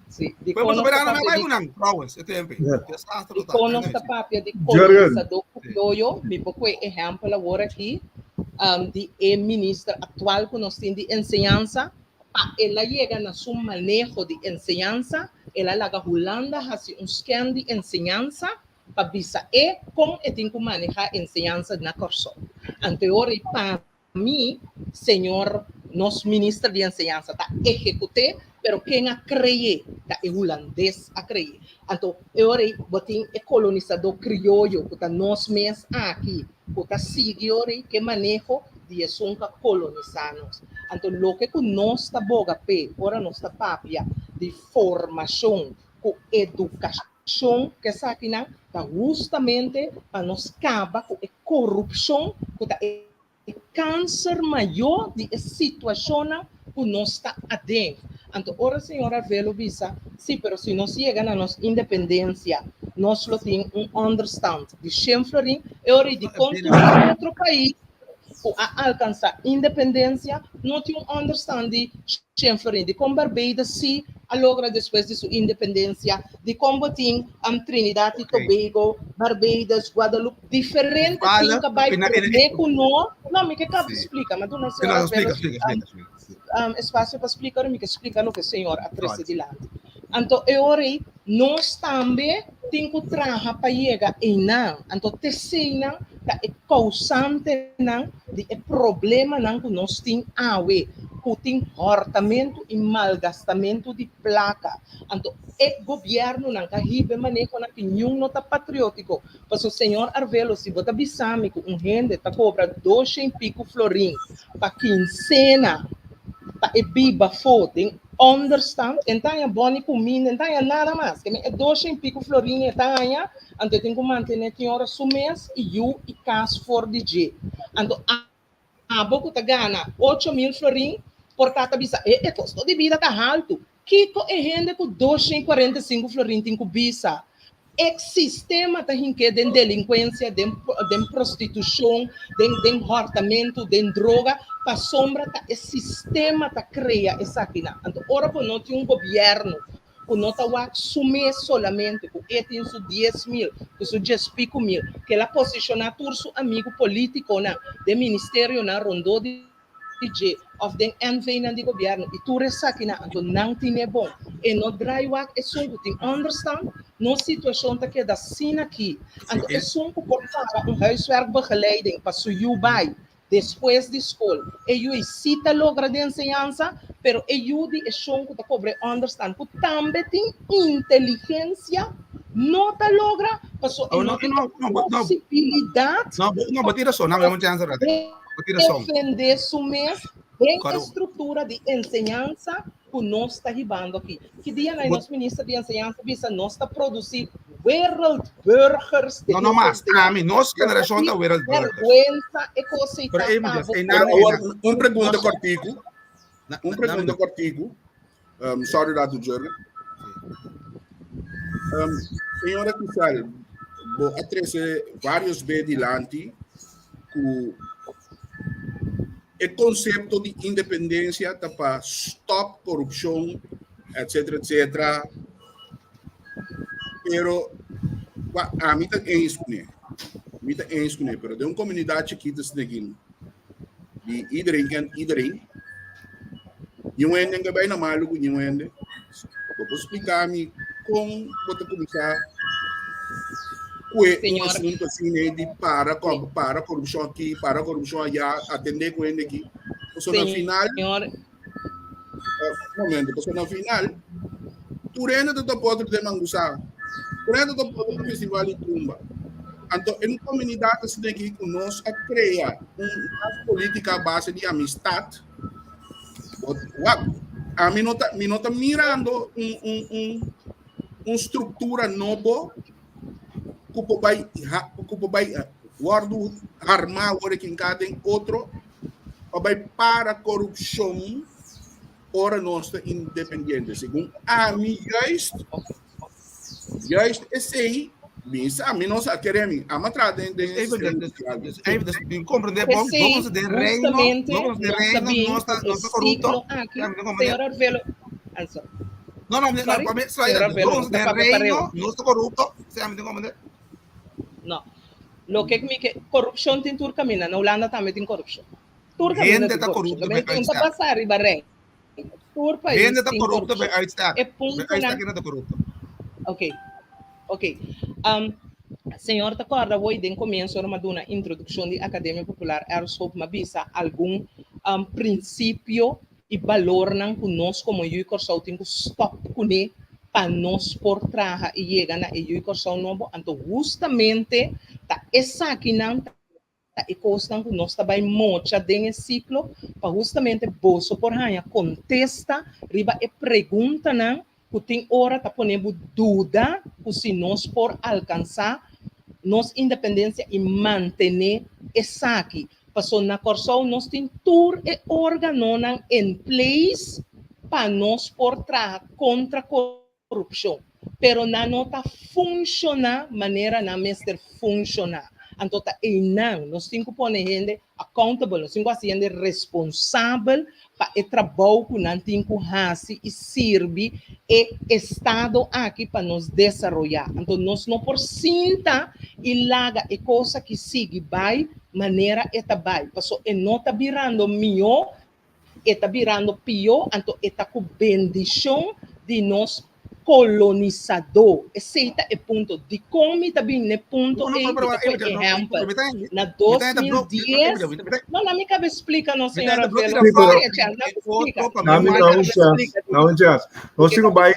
Sim, de como não vai não, provas, é tempo. De como nossa papia de colonizador crioulo, me pouco exemplo agora aqui, de ministra atual que nós temos de ensinança. Ela chega na seu manejo de ensinança, ela laga Holanda hace scan de ensinança para bisa como tem que manejar ensinança na curso. Anterior para mim, senhor, nosso ministro de ensinança tá execute, pero quem a creia tá holandês a creia. Então, agora botem colonizador crioulo que tá nós mesmos aqui, que tá seguindo que manejo de sunca colonizanos. Então, lo que nós está boga pe, ora nós está papia de formação, com educação, que essa aqui não está justamente para nós acabar com a corrupção, com o câncer maior de situação que nós está adentro. Então, ora, senhora Velo Bisa, sim, pero se nós chega na nossa independência, nós lo tem understand de chanflorin, e ora de continuar outro país, a alcançar independência, não tinha understanding de como Barbados se logra depois de sua independência, de como tem Trinidad e Tobago, Barbados, Guadalupe, diferente que vai perder com nós. Não, me que cabe explica, mas tu não sei. Espaço para explicar, me que explica o que o senhor atrás de lá. Então, agora, nós também temos que trabalhar para chegar em não. Então, terceira, é causante de problema que nós temos a ver, que tem hortamento e malgastamento de placa. Então, o governo não está manejo na opinião nota patriótico. Mas o senhor Arvelo, se você bisame que gente está cobrando 200 e pico florim para quincena, para biba foto, understand, então é bom comida, então é nada mais. Que é 200 e pico florim, então é, então tem que manter a hora sumês e eu e caso for DJ. Então, a boca tá gana 8.000 florim, portanto, é custo de vida tá alto. Kiko é gente com 245 florim tem que bisa. O sistema tá em que de delinquência, de prostituição, de hortamento, de droga, para sombra tá o sistema tá cria essa aqui na. Então, ora por não tem governo, por não tá assumir solamente com tem su 10.000, com su 10 pico mil, que ela posiciona todo seu amigo político na de ministério na rondô de of den envenen de governo e tu aqui na então não tem bom e no dry work é só tem understand no situação tá que da sina aqui então é só por huiswerk begeleiding para su by depois de escola e eu cita logra de ensinança pero eu de só que tá cobre understand que também tem inteligência não tá logra passou possibilidade não batida só não é uma chance defender su mês em estrutura de ensinança que nós está ribando aqui. Que dia nós ministro de ensinança bisa nós está produzindo wereldburgers. No más. Nos generación da wereldburgers. Vergüenza e cosa Pero está even just, Uma pergunta cortico. Uma pergunta cortico. Sorry that Jurgen. Senhora Crisal, vou atrese vários vezes dilante com o conceito de independência para stop corrupção, etc, etc. Pero a mim está em escutar. Me está em escutar, pero de uma comunidade que está seguindo. De iedereen. Yung ende nga ba na malugo yung ende? Vou explicar me como vou começar com assunto assim de para corrupção aqui, para corrupção allá, atender com ele aqui. Então no final, momento, porque no final, turena do potro de mangusá, turena do potro do festival de tumba. Então, em comunidade assim aqui conosco a criar uma política base de amistade. A mim não está mirando uma estrutura nova que vai guardo armar agora que cada outro vai para a corrupção ora nossa independente segundo a mim juist esse Bisa, a mim não se quer a matar dentro de compreender vamos de reino, não está corrupto. Senhora Velo, não, vamos de reino, não está corrupto. Não, lo que corrupção tem tur camina, na Holanda também tem corrupção. Tur camina tem corrupto, não está passar riba rei. Tur país tem corrupto, aí está. É ponto na corrupto. Ok. Senhor, te acorda, vou ir começo a uma introdução de Academia Popular Aeroscope, mas bisa algum princípio e valor não conosco como eu e Corsau tem que stop com ele para nós por traja e chegar na eu e Corsau novo. Então, justamente, tá essa aqui não tá e costa que nós também mocha desse ciclo para justamente bolso por ranha contesta riba e pergunta não que tem hora tá ponendo dúvida que se nós por alcançar nossa independência e manter essa aqui. Passou na Corsau, nós tem tour e órgão em place para nós por trás contra a corrupção. Pero na nota funciona maneira na mestre funcionar. Então tá não, nós temos que pôr gente accountable, nós temos que ser gente responsável para o trabalho que nós temos que fazer e servir e estado aqui para nos desenvolver. Então nós não por cinta e larga e coisa que sigue vai maneira eta vai. Passou e não tá virando melhor, está virando pior, então está com bendição de nós colonizador. Esse é o ponto. De como também é ponto exemplo. Na 2010, não, na minha cabeça explica, não, senhora Velo. Não, Jazz. Nós temos vai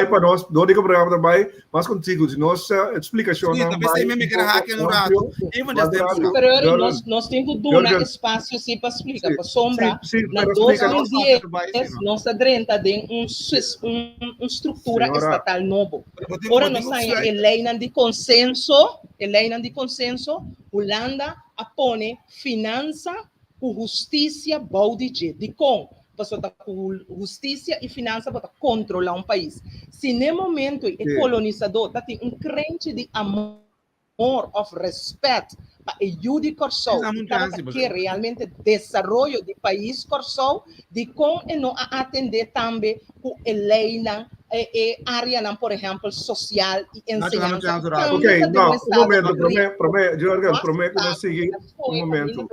para nós, do que programa também, mas contigo, de nossa explicação. Nós temos um espaço assim para explicar, para sombra. Na 2010, nossa drenta tem uma estrutura estatal novo. Ora nós temos eleina de consenso, Holanda apone finança com justiça baudige de com para com justiça e finança para controlar um país. Se no momento o colonizador tem crente de amor of respeito para ajuda Corsau, que realmente desenvolvimento do país Corsau, de com e não atender também com eleina e área, por exemplo, social e ensinança. Ok, não, um momento, prometo que nós seguimos um momento.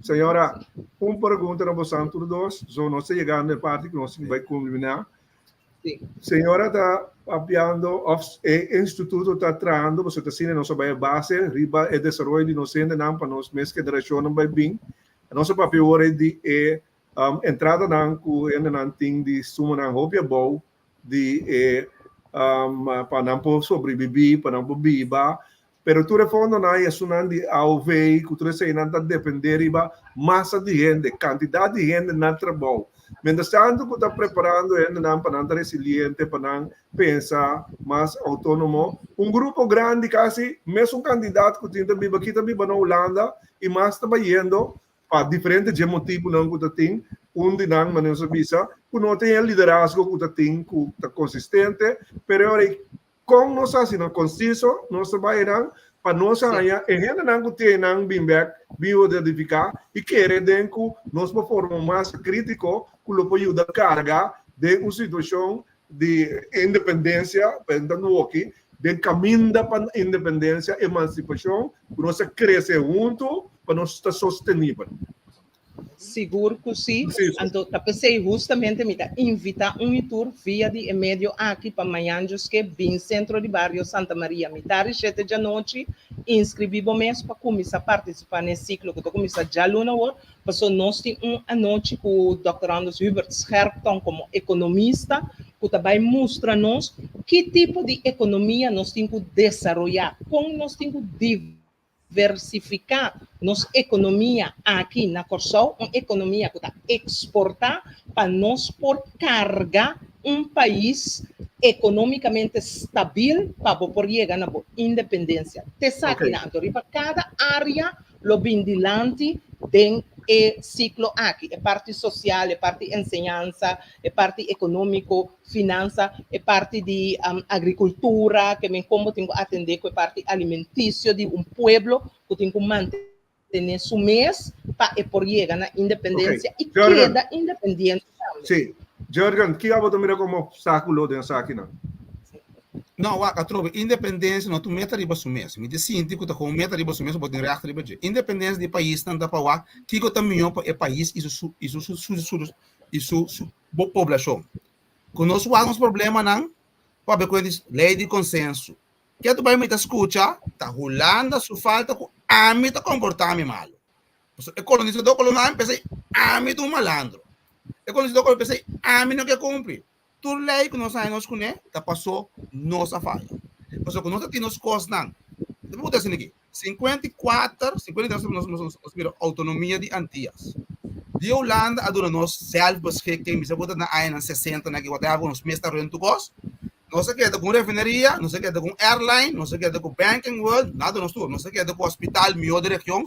Senhora, uma pergunta para vocês todos, nós chegando na parte que nós vamos culminar. Senhora está apoiando o instituto está trazendo, você está sendo nossa base, riba e desenvolvimento de nós não para nós mesma geração não vai bem. Nosso papel é de entrada não com não tem de suma não hobby bom de para não sobreviver, para não viver, pero tu refondo na é sunandi ao vei, que tu sei não depender riba massa de gente, quantidade de gente na trabalho. Mientras tanto, que está preparando gente para não resiliente, para não pensar mais autônomo, grupo grande quase, mesmo candidato que tem também aqui também na Holanda e mais trabalhando para diferentes motivos não que tem, de não maneira visa, que não tem liderazgo que tem, que está consistente, pero com nós assim, não conciso, nós trabalhamos para nós ganhar, e gente não tem não bem back, bioidentificar e querer dentro nós uma forma mais crítico que lo pode ajudar a carregar de uma situação de independência, pensando aqui, de caminho para a independência, emancipação, que nós crescer junto, para nós estar sostenível. Seguro que sim. Então, pensei justamente me invitar tour via de meio aqui para Manhanjos, que é bem centro de bairro Santa Maria. Me dar 7 da noite, inscrevi-me para começar a participar nesse ciclo, que eu comecei já luna hoje, porque nós temos uma noite com o Dr. Anders Hubert Scherpton como economista, que também mostra-nos que tipo de economia nós temos que desenvolver, como nós temos que diversificar nossa economia aqui na Corsol, uma economia que está exportar para nós por carga país economicamente estável para poder chegar na independência. Te sabe, para cada área lo bindilante tem ciclo aqui, é parte social, é parte ensinança, é parte econômico, finança, é parte de agricultura, que me como tenho que atender com a parte alimentícia de pueblo, que tenho que manter seu mês para poder chegar na independência e queda independente. Sim. Jorgen, que a você mira como obstáculo dessa aqui, não? Não, a tropa, independência, não tu meta riba sumês. Me disse que tu com meta riba sumês, pode react riba de. Independência de país não dá para lá, que o tamanho para o país isso população. Conosco há uns problemas não, para ver quando lei de consenso. Que tu vai me escutar, tá rolando sua falta com a mim tá comportar-me mal. O colonizador colonial pensei, a mim tu malandro. O colonizador pensei, a mim não quer cumprir. Tudo lei que nós sabemos que tá passou nossa falha. Passou que nós temos coisas não. Depois assim aqui, 53 nós autonomia de Antillas. De Holanda a dona nós self-beschikking, me sabe na AINA 60 na que whatever nos mestre rento cost. Nós queda com refineria, nós queda com airline, nós queda com banking world, nada nós tudo, nós queda com hospital melhor de região,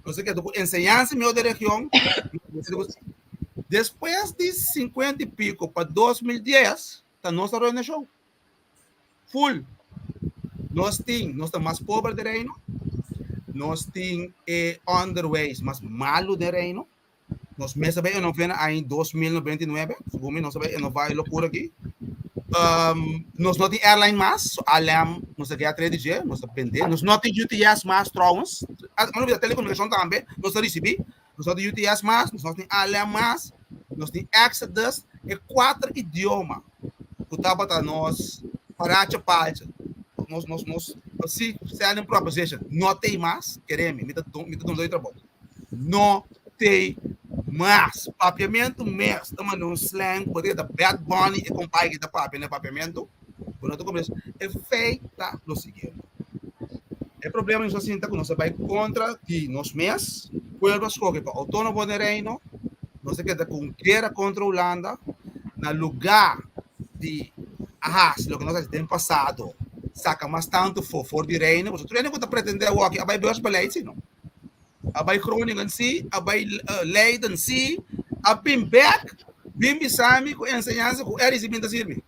nós queda com ensinança melhor de região. Depois de 50 e pico para 2010, está nossa reunião. Full. Nós estamos mais pobres do reino. Nós temos underways mais malo do reino. Nós mesmo bem não vem em 2099. Segundo nós bem não vai loucura aqui. Nós não temos airline mais. Além nós temos a 3G, nós vender. Nós não temos UTS mais trons. A telecomunicação também. Nós recebemos. Nós temos UTS mais. Nós temos além mais. Nós temos Exodus e 4 idiomas. O tava para nós parar de parte. Nós se é uma proposition, não tem mais, queremos, me dá dois trabalhos. Não tem mais, papiamento mesmo, estamos num slang, poder da Bad Bunny e compai que dá papiamento, quando tu começa, é feita o seguinte. O problema é que nós nós vai contra que nós mesmos, quando escolhe para autônomo do reino, nós queda com guerra contra a Holanda, no lugar de arrasar, o que nós temos passado, saca mais tanto for de reino, você treina quando pretende o aqui, abai belas balais não, abai Groningen si, abai Leiden si, abim back, bim bisami com ensinança com eles e binda sirve,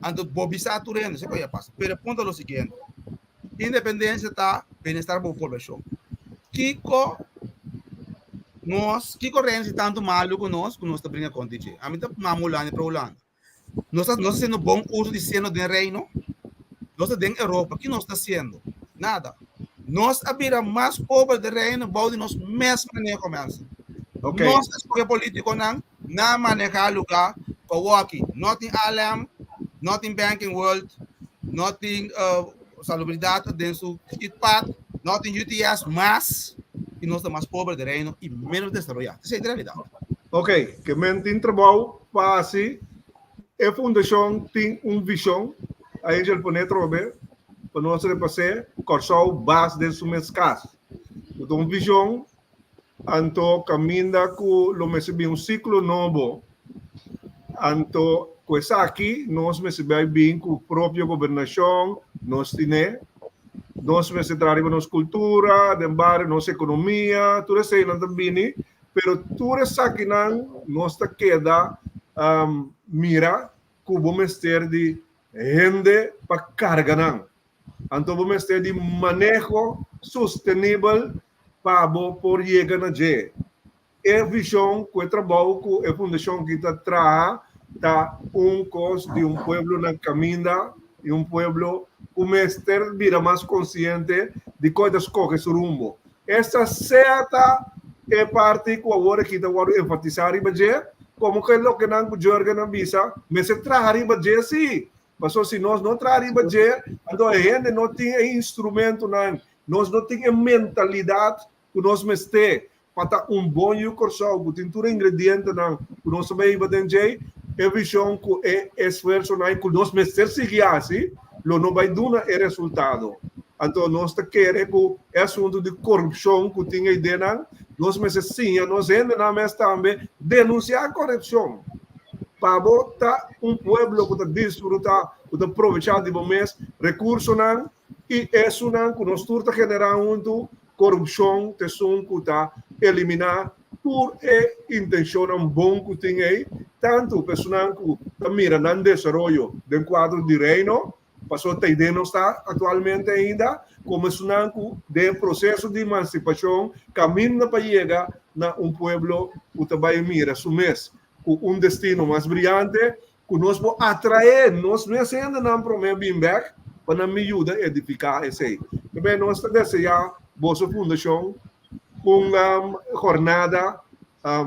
ando bobisa tu reino, se coisa passa. Pero ponto lo seguinte, independência tá bem-estar para a população. Kiko reino tanto malo que nós está brincando com DJ. A mim tá mamulando para Holanda. Nós fazendo bom uso de seno do reino. Nós estamos na Europa, o que nós estamos fazendo? Nada. Nós abrimos mais pobre do reino, balde nós mesmos maneira começa. Nós escolhemos político não manejar lugar para o aqui. Não tem alarm, não tem banking world, não tem salubridade dentro do kitpad, não tem UTS mais, e nós estamos mais pobres do reino e menos desenvolvidos. Essa é a realidade. Ok, que tem trabalho para assim, a fundação tem uma visão. A gente pode trabalhar para nós repassar corso base de suas casas. Então, visão, anto caminha com o ciclo novo. Anto, com essa aqui, nós recebemos bem com a própria governação, nós temos, nós recebemos nossa cultura, nossa economia, tudo isso não também, pero tudo isso aqui não, nós queda, mira, que vamos ter de rende para carga não. Então, vamos ter de manejo sustentável para por chegar na G. É a visão que o trabalho que a fundação que está traz está costo de pueblo na caminha e pueblo que ter vida mais consciente de coisas correm seu rumo. Essa certa é parte que agora que está enfatizar e dizer como que o que não jorga na visa, mas se traz a dizer sim. Mas se nós não trazemos a dizer, então a gente não tem instrumento, nós não temos mentalidade que nós temos para bom curso, que tem tudo ingrediente, que nós sabemos que é visão que é esforço, que nós temos seguir assim, não vai dar o resultado. Então, nós queremos que o assunto de corrupção que tem ideia, nós sim, nós ainda também denunciar a corrupção. Para botar pueblo que desfruta, que aproveitar de momentos, recursos, e isso que nós estamos generando corrupção, tesão que está eliminar por intenção bom que tem aí, tanto pessoal que mira no desenvolvimento do quadro de reino, passou a ideia não está atualmente ainda, como pessoal que do processo de emancipação, caminha para chegar a pueblo que também mira su mês, com destino mais brilhante, que nós vamos atrair, nós não ainda não promovemos bem back, para me ajudar a edificar esse aí. Também nós desejamos Bolsa Fundação uma jornada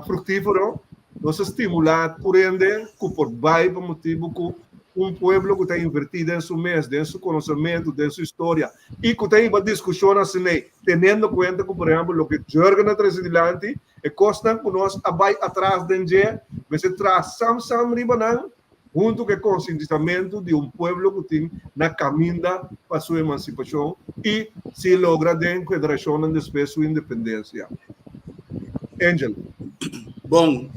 frutífera, nós estimulamos por ende, que por vai por motivo que pueblo que está invertido em seu mês, em seu conhecimento, em sua história, e que tem uma discussão assim, tendo em conta que, por exemplo, o que jorga na transilante, é costa que nós vai atrás de gente, mas se traz sam ribanan, junto com o conscientizamento de pueblo que tem na caminha para sua emancipação e se logra de federação desde sua independência. Angel. Bom,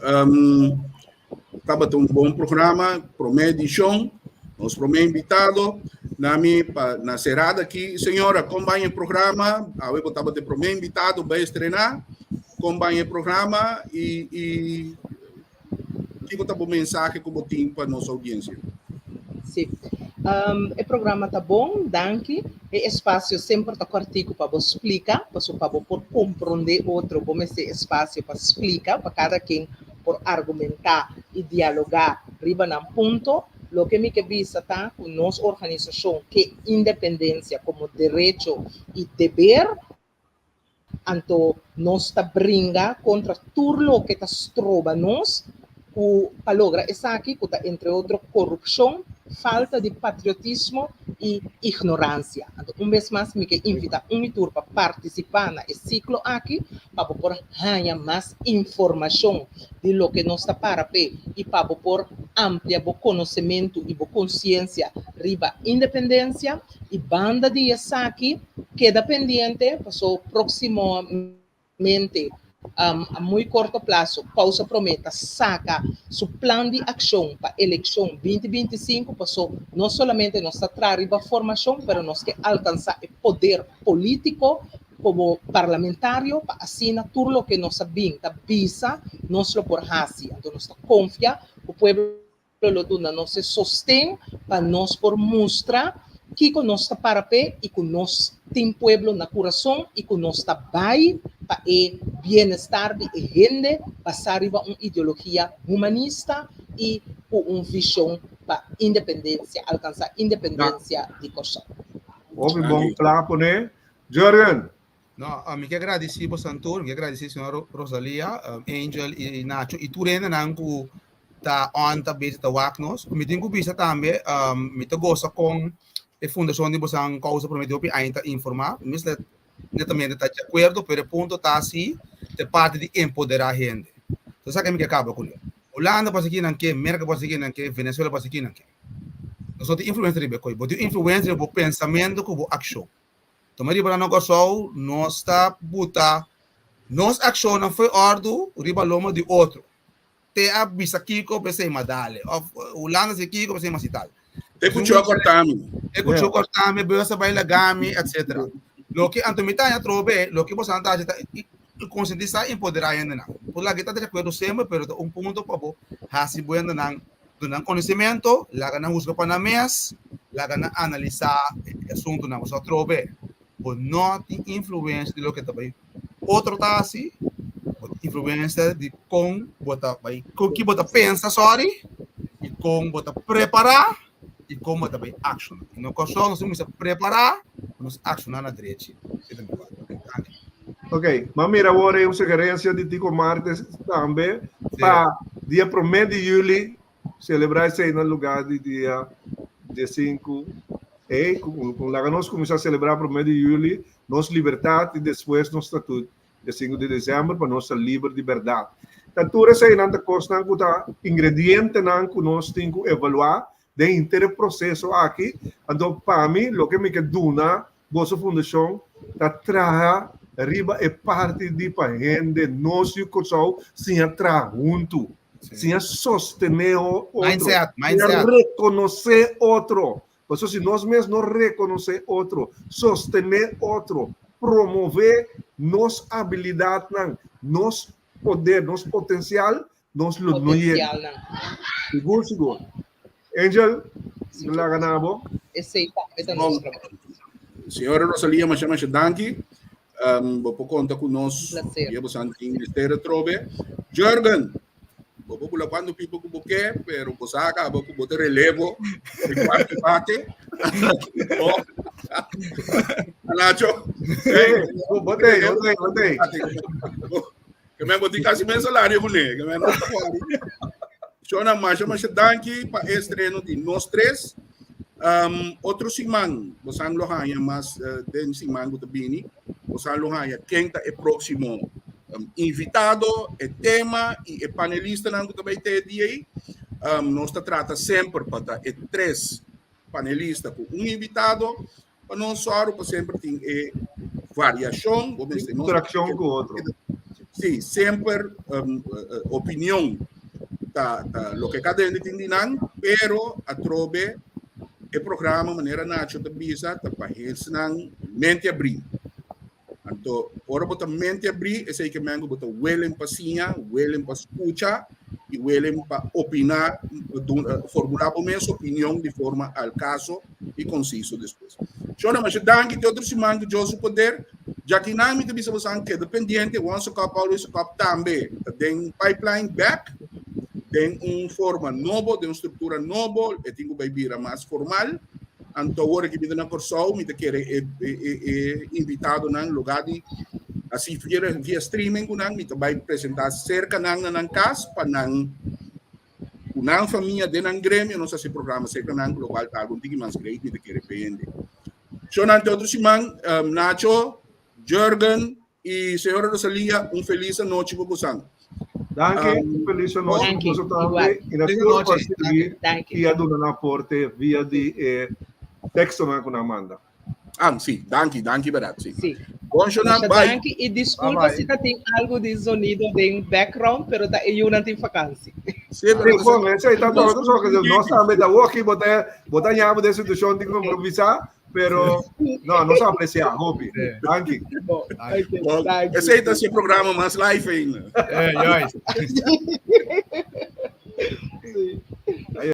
estava um bom programa, primeira edição, nosso primeiro invitado, na serada aqui, senhora, acompanhe o programa, eu estava de primeiro invitado, vai estrear, acompanhe o programa e que tá bom mensagem que eu tenho para nossa audiência. Sim. O programa tá bom, danke. O espaço sempre tá cortico para você explicar, para por compreender outro, como esse espaço para explicar, para cada quem por argumentar e dialogar riba na ponto. Lo que me que visa tá com nossa organização que independência como direito e dever, então nós tá brinca contra tudo o que tá trova nós. Para lograr isso aqui, entre outros, corrupção, falta de patriotismo e ignorância. Então, vez mais, me invita para participar nesse ciclo aqui, para poder ganhar mais informação de lo que nós está para ver e para poder ampliar o conhecimento e a consciência riba independência e banda de isso aqui, queda pendente, passou proximamente a muito curto prazo, Pausa Prometa saca seu plano de ação para a eleição 2025, passou não somente nossa trariba formação, mas nós que alcançar o poder político como parlamentário para assinar tudo o que nós sabemos, visa, nós lo por raça, então nós confia, o povo lo duna, nós se sostém para nós por mostrar que nós está para pé e que nós tem pueblo na coração e que nós está bem para o bem-estar de gente, passar uma ideologia humanista e uma visão para independência, alcançar independência de coração. Houve bom claro, né? Jordan. No, me que agradecer por Santor, me agradecer senhora Rosalia, Angel e Nacho, e tu rena nangu ta on ta base ta waknos, me tenho bisa também, me te gosta com a fundação de Bosang Causa Prometeu que ainda informar, mas netamente está de acordo, pero o ponto está assim, de parte de empoderar a gente. Então, sabe que me acaba com ele. Holanda passa aqui não quer, América passa aqui não quer, Venezuela passa aqui não quer. só tem influência riba coi, bote influência bo pensamento com bo ação. Toma riba não gostou, nós está buta, nós ação não foi ordo, riba loma de outro. Te abisa kiko pensei madale, o lana se kiko pensei masital. Te kucho cortami. E kucho cortami, besa baila gami, etc. Lo que antomitanya trobe, lo que você anda conscientizar e empoderar ainda não. Por lá que está de acordo sempre, pero ponto para bo, hasi bueno não do conhecimento, lá que não usa para mes, lá que não analisar o assunto não você trobe, por não tem influência de lo que está bem. Outro tá assim, influência de com bota vai, com que bota pensa, sorry, e com bota preparar e com bota vai action. Não só nós temos que preparar, nós accionar na direita. Ok, mas mira, agora é uma sugerência de Tico Martes também, para dia 1 de julho, celebrar isso aí no lugar de dia 5. E com lá que nós começamos a celebrar 1 de julho, nossa liberdade e depois nosso estatuto, de 5 de dezembro, para nossa livre de verdade. Tanto isso aí, não custa ingrediente que nós temos que evaluar dentro do processo aqui. Então, para mim, o que me quer dar, nossa fundação, está trazer riba é parte de paende nosso coração sem entrar junto, sem sostener outro, mindset. sem reconhecer outro. Por isso, se nós mesmos não reconhecer outro, sostener outro, promover nossa habilidade, nosso poder, nosso potencial, nosso luto. Seguro. Angel, lá ganabo. Esse é nosso trabalho. Senhora Rosalia, mas chama-se Danki. Vou contar com nós. E vamos antes Ministério Trobe. Jorgen, vou pular quando pipo com buquê, pero vou sacar, vou botar relevo. De quarto parte. Nacho. Botei. Que me botei quase meio salário, mulher. Que me não pode. Chama mais chama-se Danki para estreino de nós três. Outro simang, você não lohanha, mas den simang do bini, você não lohanha quem tá é próximo invitado, é tema e é panelista não que também tem aí. Nós trata sempre para é 3 panelistas com um invitado, para não só para sempre tem variação, interação com o outro. Sim, sempre opinião tá lo que cada um tem dinang, pero a trobe o programa maneira nacho da bisa ta pahis nang mente abrir. Então, ora bota mente abrir, esse que mango bota willing pa sinha, willing pa escucha e willing pa opinar, formular a mesma opinião de forma al caso e conciso depois. Chora, mas danke de outro semana que eu poder, já que não me bisa você que dependente, once o Paulo isso cap também, tem pipeline back. Tem forma nova, tem uma estrutura nova, e tenho que vir mais formal. Então, agora que me dá na corção, me quer invitado na lugar de assim via streaming, me vai apresentar cerca na casa para na família de na grêmio, não sei se programa cerca na global algo que mais great, me quer pende. So na outro semana, Nacho, Jorgen e senhora Rosalia, feliz noite para vocês. Danke, feliz noite para você também. E na sua parceria, que a dona na porta via de texto na Amanda. Sim, danke, verdade. Sim. Bom, bye. E desculpa se tem algo de sonido de background, pero eu não tenho vacância. Sim, bom, isso aí está todo, só que nós também da aqui botar nhabo de situação de improvisar, pero não se apreciar, hobby. Danke. Esse aí está seu programa mais live ainda. É,